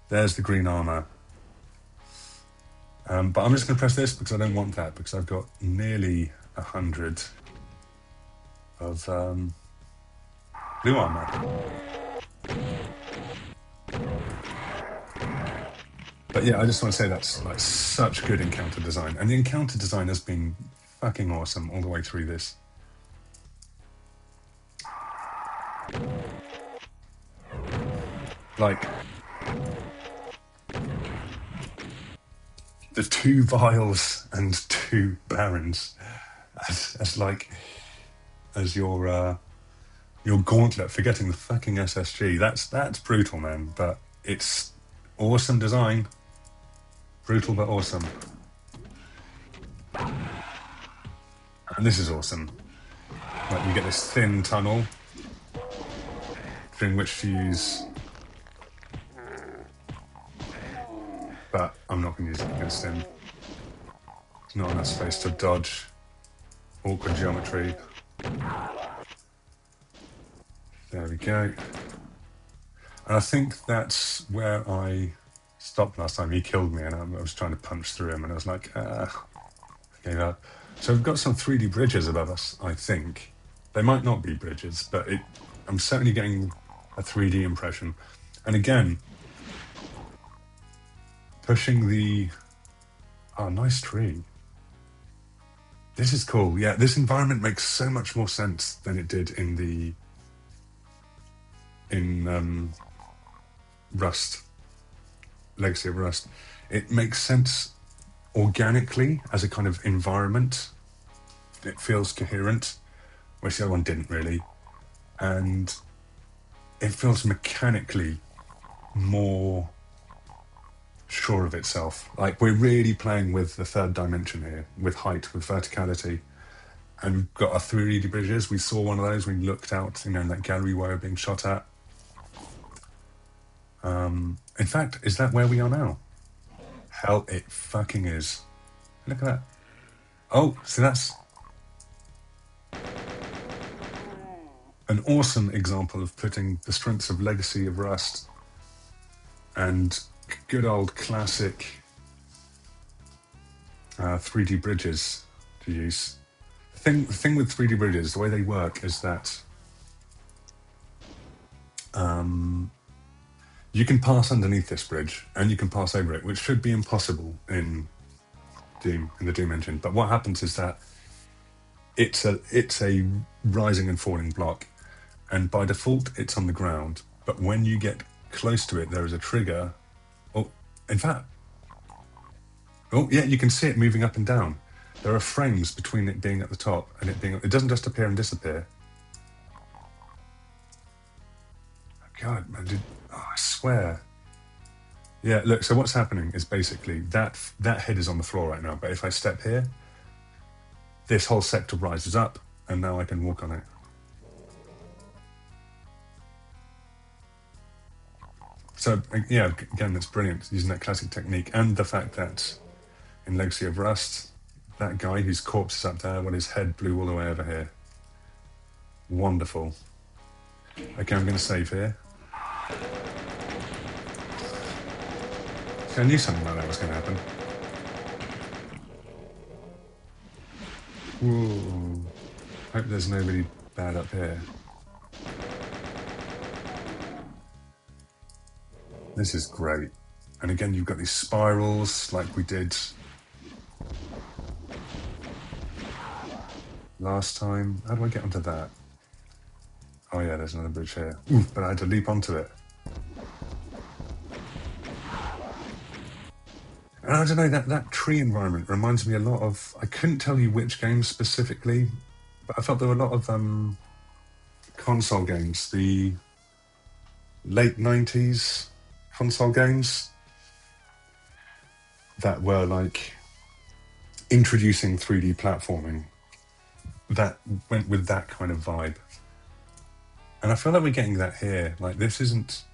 Speaker 1: There's the green armor. But I'm just going to press this because I don't want that, because I've got nearly 100 of blue armor. But yeah, I just want to say that's like such good encounter design, and the encounter design has been fucking awesome all the way through this. Like the 2 vials and 2 barons as your gauntlet for getting the fucking SSG. That's brutal, man. But it's awesome design. Brutal but awesome. And this is awesome. Like you get this thin tunnel during which to use. But I'm not going to use it against him. There's not enough space to dodge. Awkward geometry. There we go. And I think that's where I stopped last time. He killed me, and I was trying to punch through him, and I was like, Okay, so we've got some 3D bridges above us, I think. They might not be bridges, but I'm certainly getting a 3D impression. And again, pushing the... Oh, nice tree. This is cool. Yeah, this environment makes so much more sense than it did in Rust, Legacy of Rust. It makes sense organically as a kind of environment. It feels coherent, whereas the other one didn't really. And it feels mechanically more sure of itself. Like we're really playing with the third dimension here, with height, with verticality. And we've got our 3D bridges. We saw one of those when we looked out, in that gallery where we're being shot at. In fact, is that where we are now? Hell, it fucking is. Look at that. Oh, so that's an awesome example of putting the strengths of Legacy of Rust and good old classic 3D bridges to use. The thing with 3D bridges, the way they work is that you can pass underneath this bridge and you can pass over it, which should be impossible in Doom, in the Doom engine. But what happens is that it's a rising and falling block, and by default it's on the ground. But when you get close to it, there is a trigger. Oh, in fact, oh yeah, you can see it moving up and down. There are frames between it being at the top and it being. It doesn't just appear and disappear. Oh, God, man, I swear. Yeah, look. So what's happening is basically that head is on the floor right now. But if I step here, this whole sector rises up, and now I can walk on it. So yeah, again, that's brilliant using that classic technique, and the fact that in Legacy of Rust, that guy whose corpse is up there, well, his head blew all the way over here. Wonderful. Okay, I'm going to save here. See, I knew something like that was going to happen. Whoa. Hope there's nobody bad up here. This is great. And again, you've got these spirals like we did last time. How do I get onto that? Oh yeah, there's another bridge here. Ooh, but I had to leap onto it. And I don't know, that tree environment reminds me a lot of... I couldn't tell you which games specifically, but I felt there were a lot of console games. The late 90s console games that were like introducing 3D platforming that went with that kind of vibe. And I feel like we're getting that here. Like this is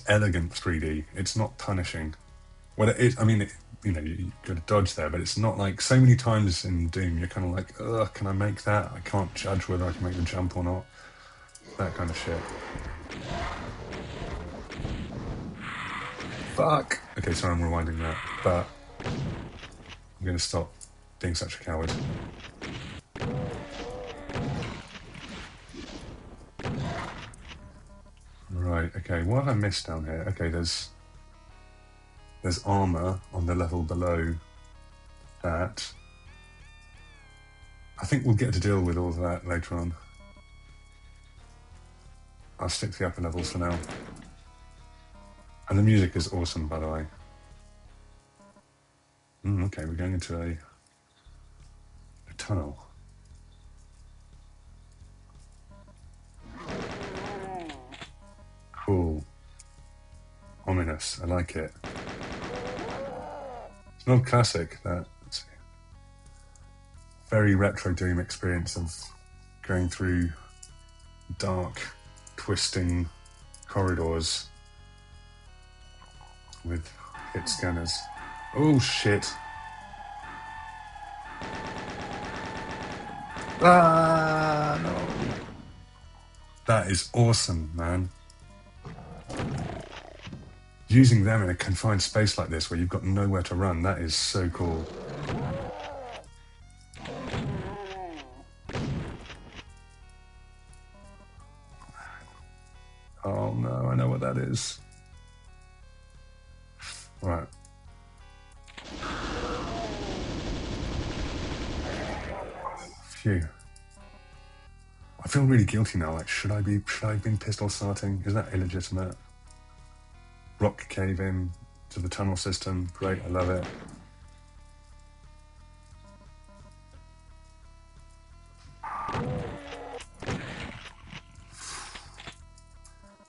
Speaker 1: elegant 3D. It's not punishing. Well, it is. I mean, you got to dodge there, but it's not like so many times in Doom. You're kind of like, ugh, can I make that? I can't judge whether I can make the jump or not. That kind of shit. Fuck. Okay, sorry, I'm rewinding that, but I'm going to stop being such a coward. Right. Okay. What have I missed down here? Okay, there's armor on the level below that. I think we'll get to deal with all of that later on. I'll stick to the upper levels for now. And the music is awesome, by the way. Okay, we're going into a tunnel. Cool. Ominous. I like it. It's an old classic, that. Let's see. Very retro Doom experience of going through dark, twisting corridors with hit scanners. Oh shit. Ah, no. That is awesome, man. using them in a confined space like this where you've got nowhere to run, that is so cool. Oh no, I know what that is. Right. Phew. I feel really guilty now. Like, should I have been pistol starting? Is that illegitimate? Rock cave in to the tunnel system. Great, I love it.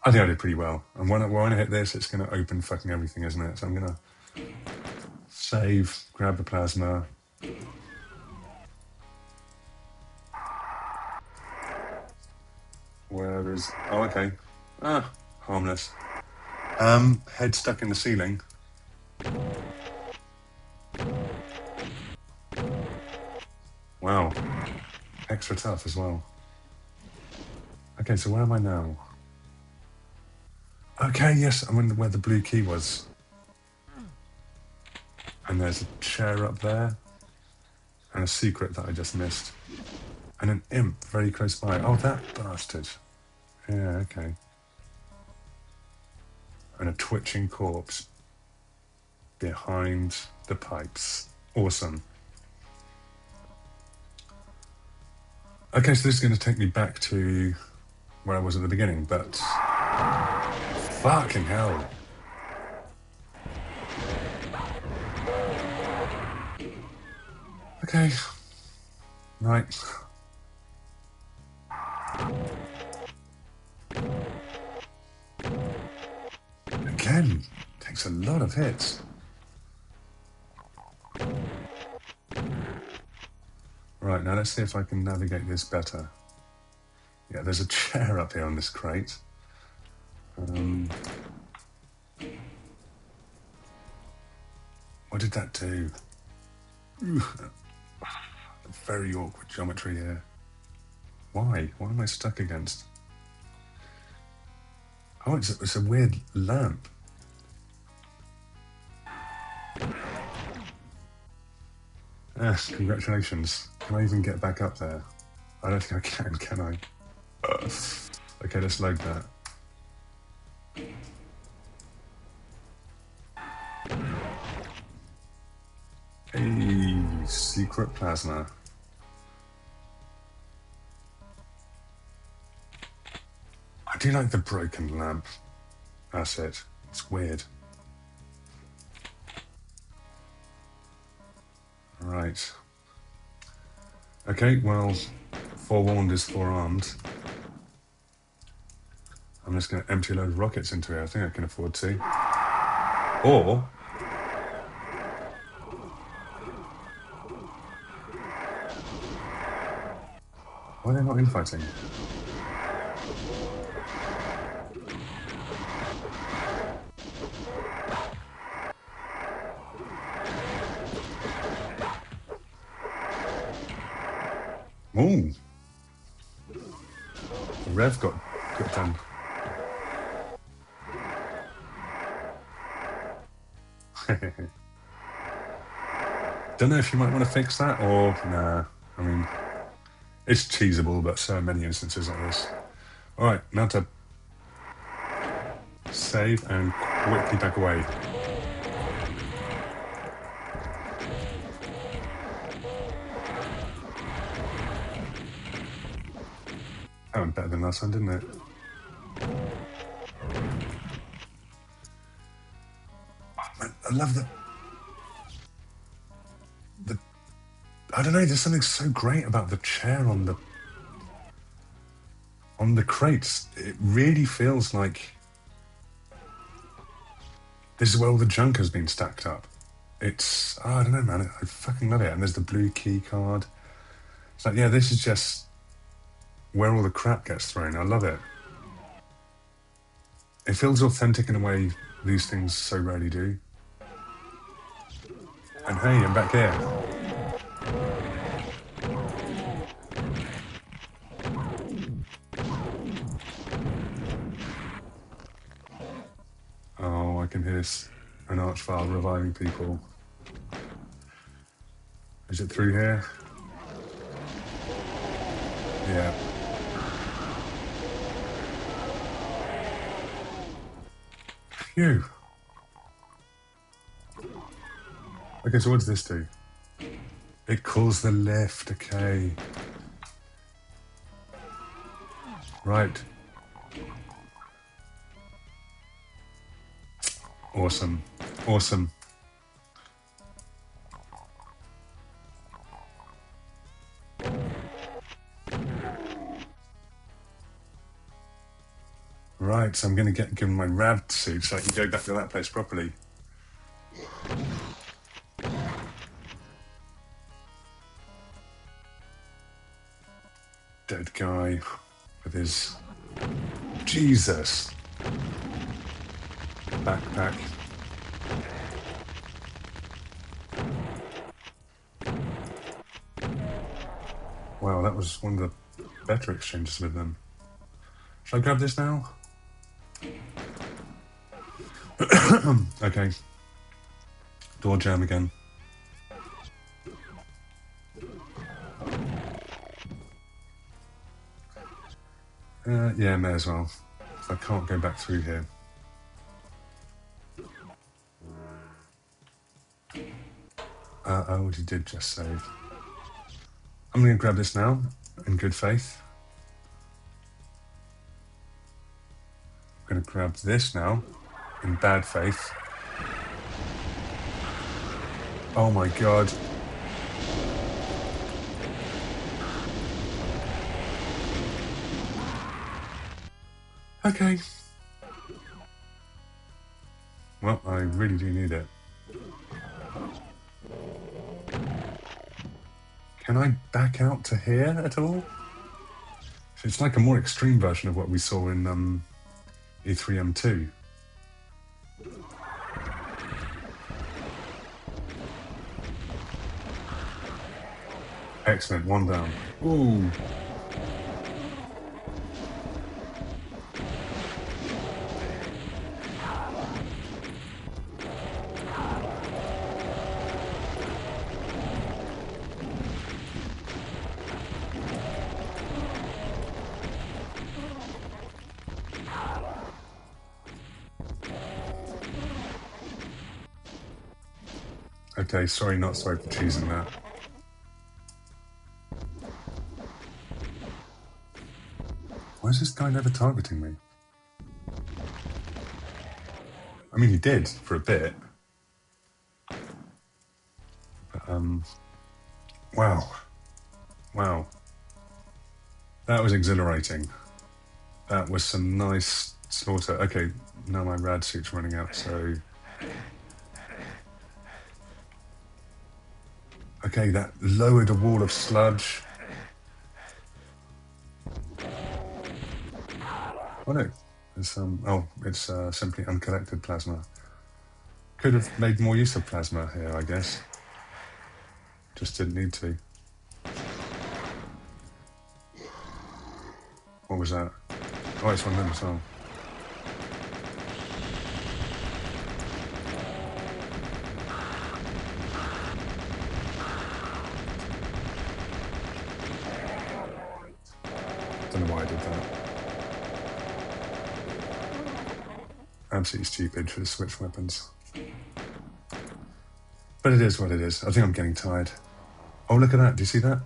Speaker 1: I think I did pretty well. And when I hit this, it's going to open fucking everything, isn't it? So I'm going to save, grab the plasma. Where is... Oh, okay. Ah, harmless. Head stuck in the ceiling. Wow. Extra tough as well. Okay, so where am I now? Okay, yes, I'm in where the blue key was. And there's a chair up there. And a secret that I just missed. And an imp very close by. Oh, that bastard. Yeah, okay. And a twitching corpse behind the pipes. Awesome. Okay, so this is going to take me back to where I was at the beginning, but... Fucking hell. Okay. Right. Again, takes a lot of hits. Right, now let's see if I can navigate this better. Yeah, there's a chair up here on this crate. What did that do? Very awkward geometry here. Why? What am I stuck against? Oh, it's a weird lamp. Yes, congratulations. Can I even get back up there? I don't think I can I? Okay, let's load that. Hey, secret plasma. I do like the broken lamp. That's it. It's weird. Right. Okay, well, forewarned is forearmed. I'm just going to empty a load of rockets into it. I think I can afford to. Or... Why are they not infighting? Ooh. The Rev got done. Don't know if you might want to fix that or nah. I mean, it's cheesable, but so many instances like this. All right, now to save and quickly back away. That went better than last time, didn't it? Oh, man, I love the... I don't know, there's something so great about the chair on the crates. It really feels like this is where all the junk has been stacked up. It's... Oh, I don't know, man. I fucking love it. And there's the blue key card. It's like, yeah, this is just where all the crap gets thrown. I love it. It feels authentic in a way these things so rarely do. And hey, I'm back here. can hear an archvile reviving people. Is it through here? Yeah. Phew. Okay, so what does this do? It calls the lift, okay. Right. Awesome. Awesome. Right, so I'm going to get given my RAV suit so I can go back to that place properly. Dead guy with his Jesus backpack. Wow, that was one of the better exchanges with them. Should I grab this now? Okay. Door jam again. Yeah, may as well. I can't go back through here. Oh, he did just save. I'm going to grab this now, in good faith. I'm going to grab this now, in bad faith. Oh my god. Okay. Well, I really do need it. Can I back out to here at all? It's like a more extreme version of what we saw in E3M2. Excellent, one down. Ooh. Okay, sorry, not sorry for choosing that. Why is this guy never targeting me? I mean, he did for a bit. But, wow. Wow. That was exhilarating. That was some nice slaughter. Okay, now my rad suit's running out, so... Okay, that lowered a wall of sludge. Oh no, it's simply uncollected plasma. Could have made more use of plasma here, I guess. Just didn't need to. What was that? Oh, it's one of them as well. Don't know why I did that. Absolutely stupid for the switch weapons. But it is what it is. I think I'm getting tired. Oh, look at that. Do you see that?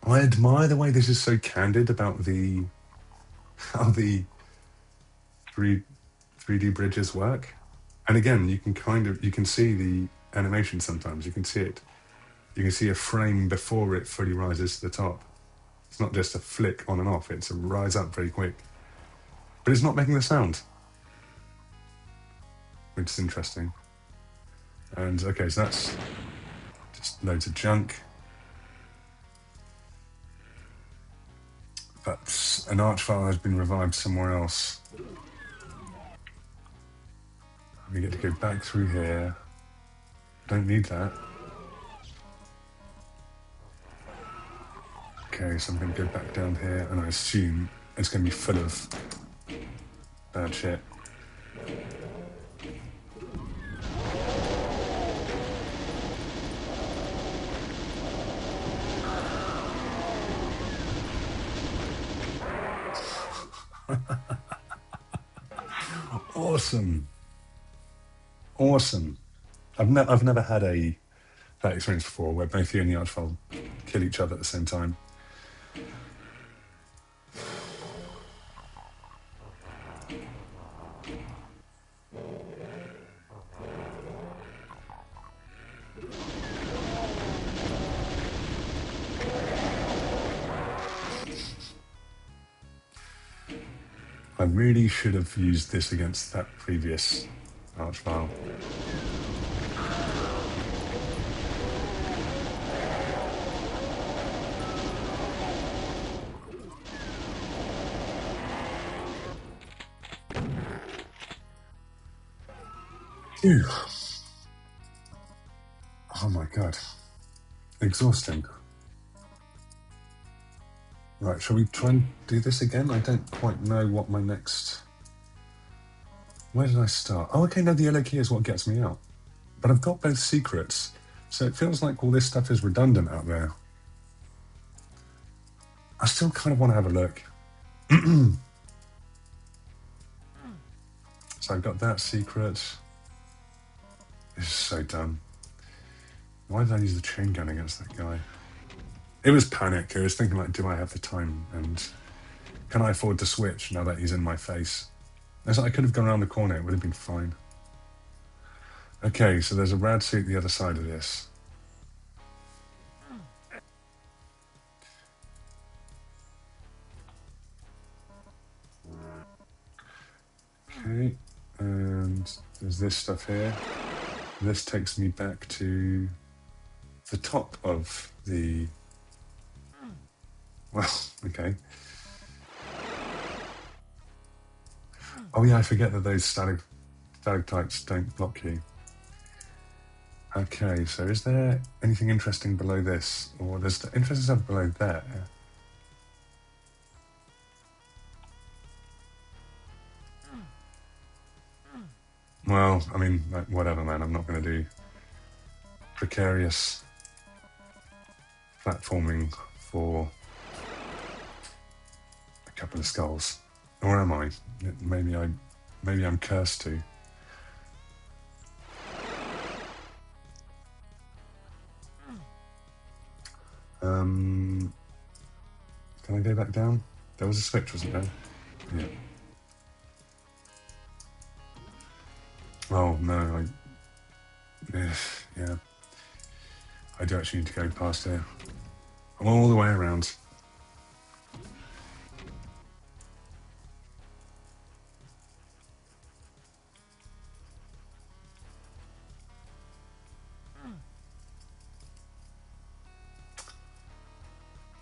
Speaker 1: I admire the way this is so candid about how the 3D bridges work. And again, you can see the animation sometimes. You can see it. You can see a frame before it fully rises to the top. It's not just a flick on and off. It's a rise up very quick. But it's not making the sound, which is interesting. And okay, so that's just loads of junk. But an archvile has been revived somewhere else. We get to go back through here. Don't need that. Okay, so I'm going to go back down here, and I assume it's going to be full of bad shit. Awesome. Awesome. I've never had that experience before where both you and the Archvile kill each other at the same time. I really should have used this against that previous Archvile. Phew. Oh my god. Exhausting. Right, shall we try and do this again? I don't quite know what my next... Where did I start? Oh, okay, no, the yellow key is what gets me out. But I've got both secrets, so it feels like all this stuff is redundant out there. I still kind of want to have a look. So I've got that secret. This is so dumb. Why did I use the chain gun against that guy? It was panic. I was thinking, like, do I have the time? And can I afford to switch now that he's in my face? I could have gone around the corner. It would have been fine. Okay, so there's a rad suit the other side of this. Okay, and there's this stuff here. This takes me back to the top of the... Well, okay. Oh yeah, I forget that those stalactites don't block you. Okay, so is there anything interesting below this? Or there's interesting stuff below there. Well, I mean, like, whatever, man. I'm not going to do precarious platforming for a couple of skulls. Or am I? Maybe I'm cursed to. Can I go back down? There was a switch, wasn't there? Yeah. Oh no, yeah. I do actually need to go past here. I'm all the way around.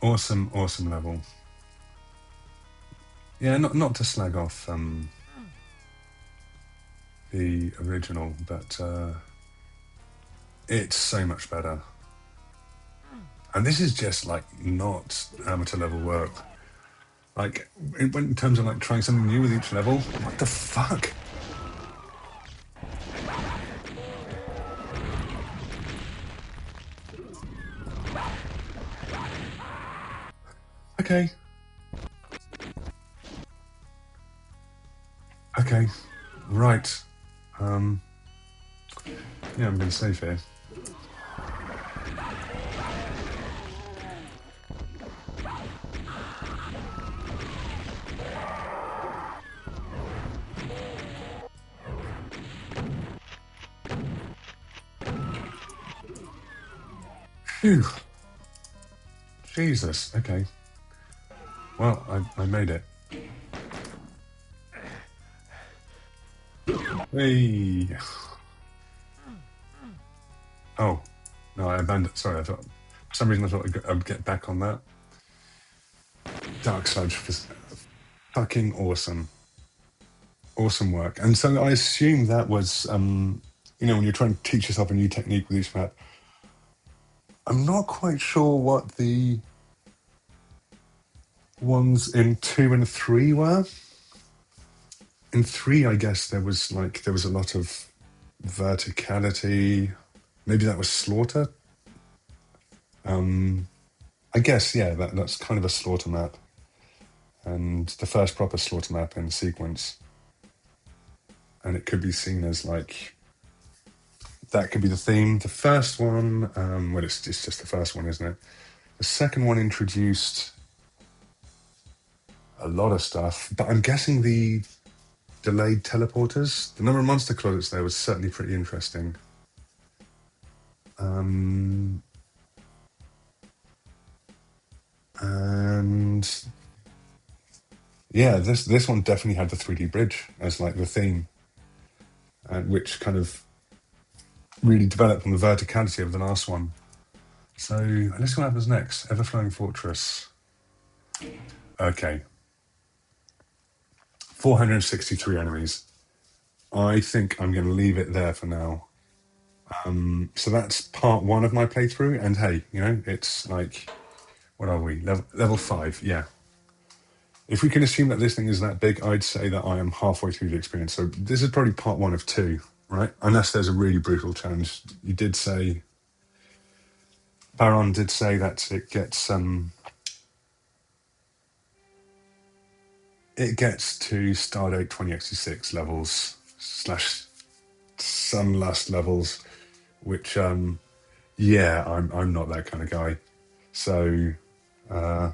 Speaker 1: Awesome, awesome level. Yeah, not to slag off the original, but it's so much better. And this is just like not amateur level work. Like in terms of like trying something new with each level. What the fuck? Okay. Okay. Right. Yeah, I'm gonna save here. Phew. Jesus. Okay. Well, I made it. Hey. Oh. No, I abandoned. Sorry, I thought... For some reason I thought I'd get back on that. Dark Sludge was fucking awesome. Awesome work. And so I assume that was, when you're trying to teach yourself a new technique with each map, I'm not quite sure what the ones in 2 and 3 were. In 3, I guess there was a lot of verticality. Maybe that was Slaughter. I guess, yeah, that's kind of a Slaughter map, and the first proper Slaughter map in sequence. And it could be seen as like, that could be the theme. The first one, well, it's just the first one, isn't it? The second one introduced a lot of stuff, but I'm guessing the delayed teleporters, the number of monster closets there was certainly pretty interesting. And yeah, this one definitely had the 3D bridge as like the theme, which kind of really developed on the verticality of the last one. So let's see what happens next. Everflowing Fortress. Okay. 463 enemies. I think I'm going to leave it there for now. So that's part 1 of my playthrough, and hey, it's like, what are we? Level 5, yeah. If we can assume that this thing is that big, I'd say that I am halfway through the experience. So this is probably part 1 of 2, right? Unless there's a really brutal challenge. You did say, Baron did say that it gets to Stardate 2066 levels / Sunlust levels, which yeah, I'm not that kind of guy. So I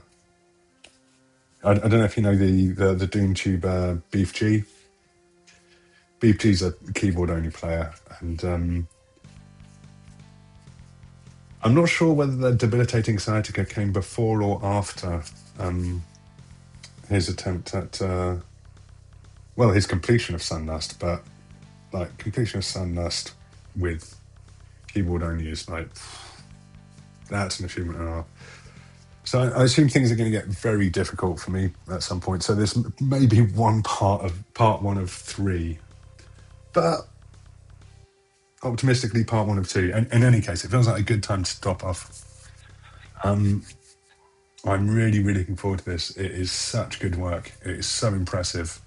Speaker 1: don't know if you know the Doom tuber Beef G. Beef G's a keyboard only player, and I'm not sure whether the debilitating sciatica came before or after his attempt at his completion of Sunlust, but like completion of Sunlust with keyboard only is like, that's an achievement and a half. So I assume things are going to get very difficult for me at some point. So this may be part 1 of 3, but optimistically part 1 of 2. And in any case, it feels like a good time to stop off. I'm really, really looking forward to this. It is such good work. It is so impressive.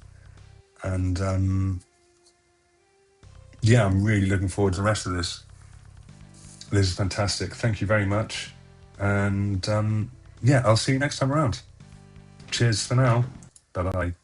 Speaker 1: And yeah, I'm really looking forward to the rest of this. This is fantastic. Thank you very much. And yeah, I'll see you next time around. Cheers for now. Bye-bye.